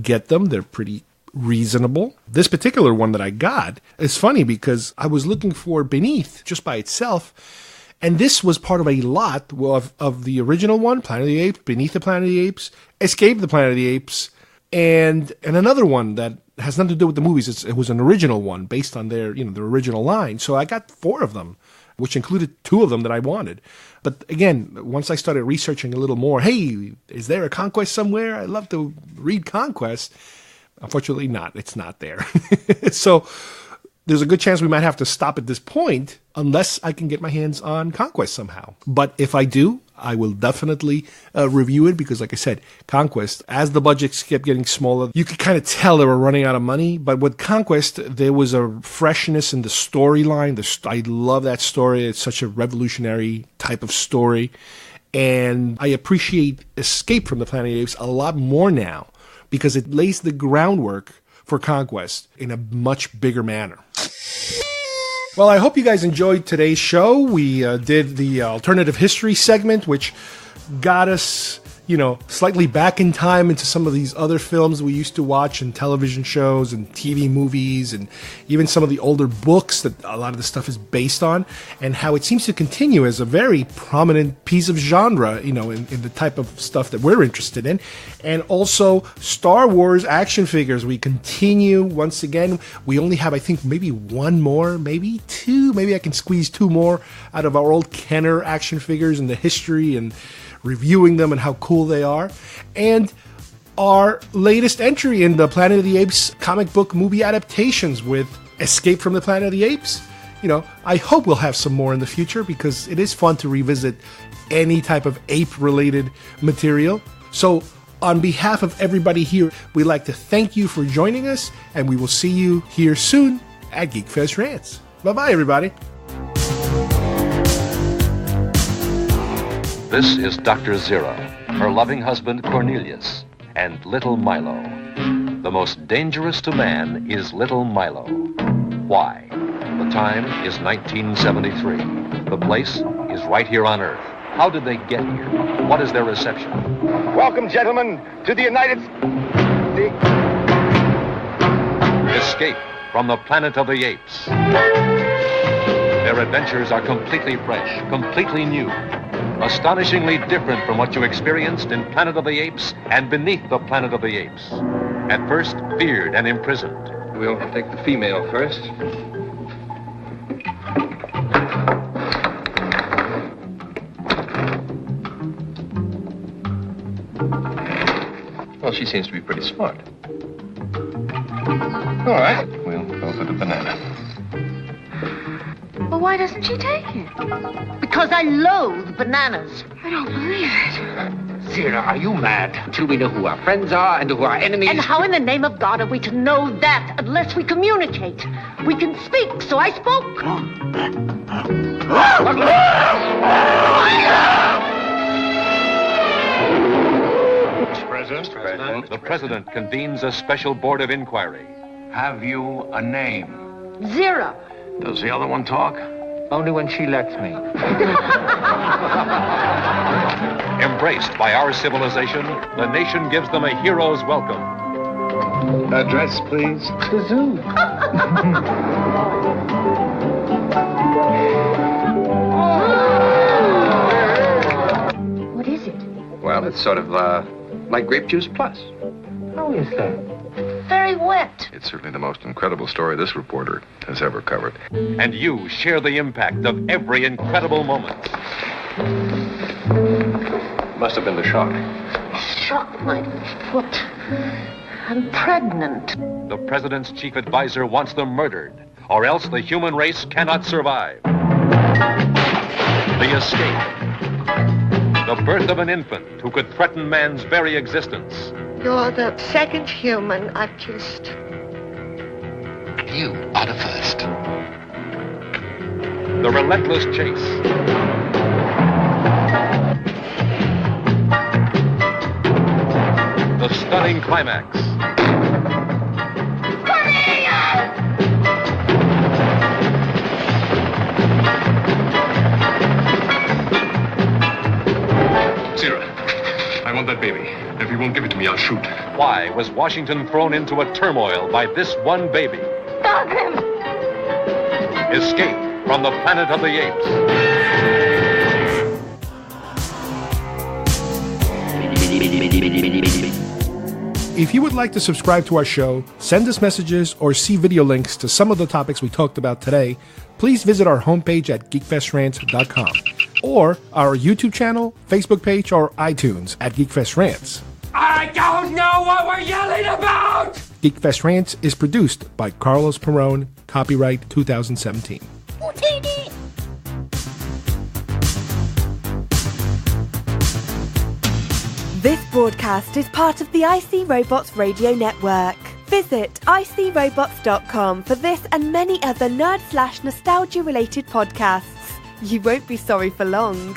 Get them. They're pretty reasonable. This particular one that I got is funny because I was looking for Beneath just by itself, and this was part of a lot of the original one, Planet of the Apes, Beneath the Planet of the Apes, Escape the Planet of the Apes, and another one that has nothing to do with the movies. It was an original one based on their original line. So I got 4 of them, which included 2 of them that I wanted. But again, once I started researching a little more, hey, is there a Conquest somewhere? I'd love to read Conquest. Unfortunately not. It's not there. So there's a good chance we might have to stop at this point unless I can get my hands on Conquest somehow. But if I do, I will definitely review it because, like I said, Conquest, as the budgets kept getting smaller, you could kind of tell they were running out of money. But with Conquest, there was a freshness in the storyline. I love that story. It's such a revolutionary type of story. And I appreciate Escape from the Planet of the Apes a lot more now because it lays the groundwork for Conquest in a much bigger manner. Well, I hope you guys enjoyed today's show. We did the alternative history segment, which got us, slightly back in time into some of these other films we used to watch and television shows and TV movies and even some of the older books that a lot of the stuff is based on, and how it seems to continue as a very prominent piece of genre, in the type of stuff that we're interested in. And also Star Wars action figures. We continue once again. We only have, I think, maybe 1 more, maybe 2. Maybe I can squeeze 2 more out of our old Kenner action figures and the history and reviewing them and how cool they are. And our latest entry in the Planet of the Apes comic book movie adaptations with Escape from the Planet of the Apes. I hope we'll have some more in the future because it is fun to revisit any type of ape-related material. So on behalf of everybody here, we'd like to thank you for joining us, and we will see you here soon at GeekFest Rants. Bye-bye, everybody. This is Dr. Zira, her loving husband Cornelius, and little Milo. The most dangerous to man is little Milo. Why? The time is 1973. The place is right here on Earth. How did they get here? What is their reception? Welcome, gentlemen, to the United States. Escape from the planet of the apes. Their adventures are completely fresh, completely new, astonishingly different from what you experienced in Planet of the Apes and Beneath the Planet of the Apes. At first, feared and imprisoned. We'll take the female first. Well, she seems to be pretty smart. All right, we'll go for the banana. But why doesn't she take it? Because I loathe bananas. I don't believe it. Zira, are you mad? Till we know who our friends are and who our enemies... And how in the name of God are we to know that unless we communicate? We can speak, so I spoke. President. The President convenes a special board of inquiry. Have you a name? Zira. Does the other one talk? Only when she lets me. Embraced by our civilization, the nation gives them a hero's welcome. Address, please. The zoo. What is it? Well, it's sort of like grape juice plus. How is that? Very wet. It's certainly the most incredible story this reporter has ever covered. And you share the impact of every incredible moment. Must have been the shock. Shock my foot. I'm pregnant. The President's chief advisor wants them murdered, or else the human race cannot survive. The escape. The birth of an infant who could threaten man's very existence. You're the second human I've kissed. You are the first. The relentless chase. The stunning climax. Zira, I want that baby. If you won't give it to me, I'll shoot. Why was Washington thrown into a turmoil by this one baby? Stop him! Escape from the Planet of the Apes. If you would like to subscribe to our show, send us messages, or see video links to some of the topics we talked about today, please visit our homepage at GeekFestRants.com or our YouTube channel, Facebook page, or iTunes at GeekFest Rants. I don't know what we're yelling about! GeekFest Rants is produced by Carlos Perone, copyright 2017. This broadcast is part of the IC Robots Radio Network. Visit icrobots.com for this and many other nerd/nostalgia related podcasts. You won't be sorry for long.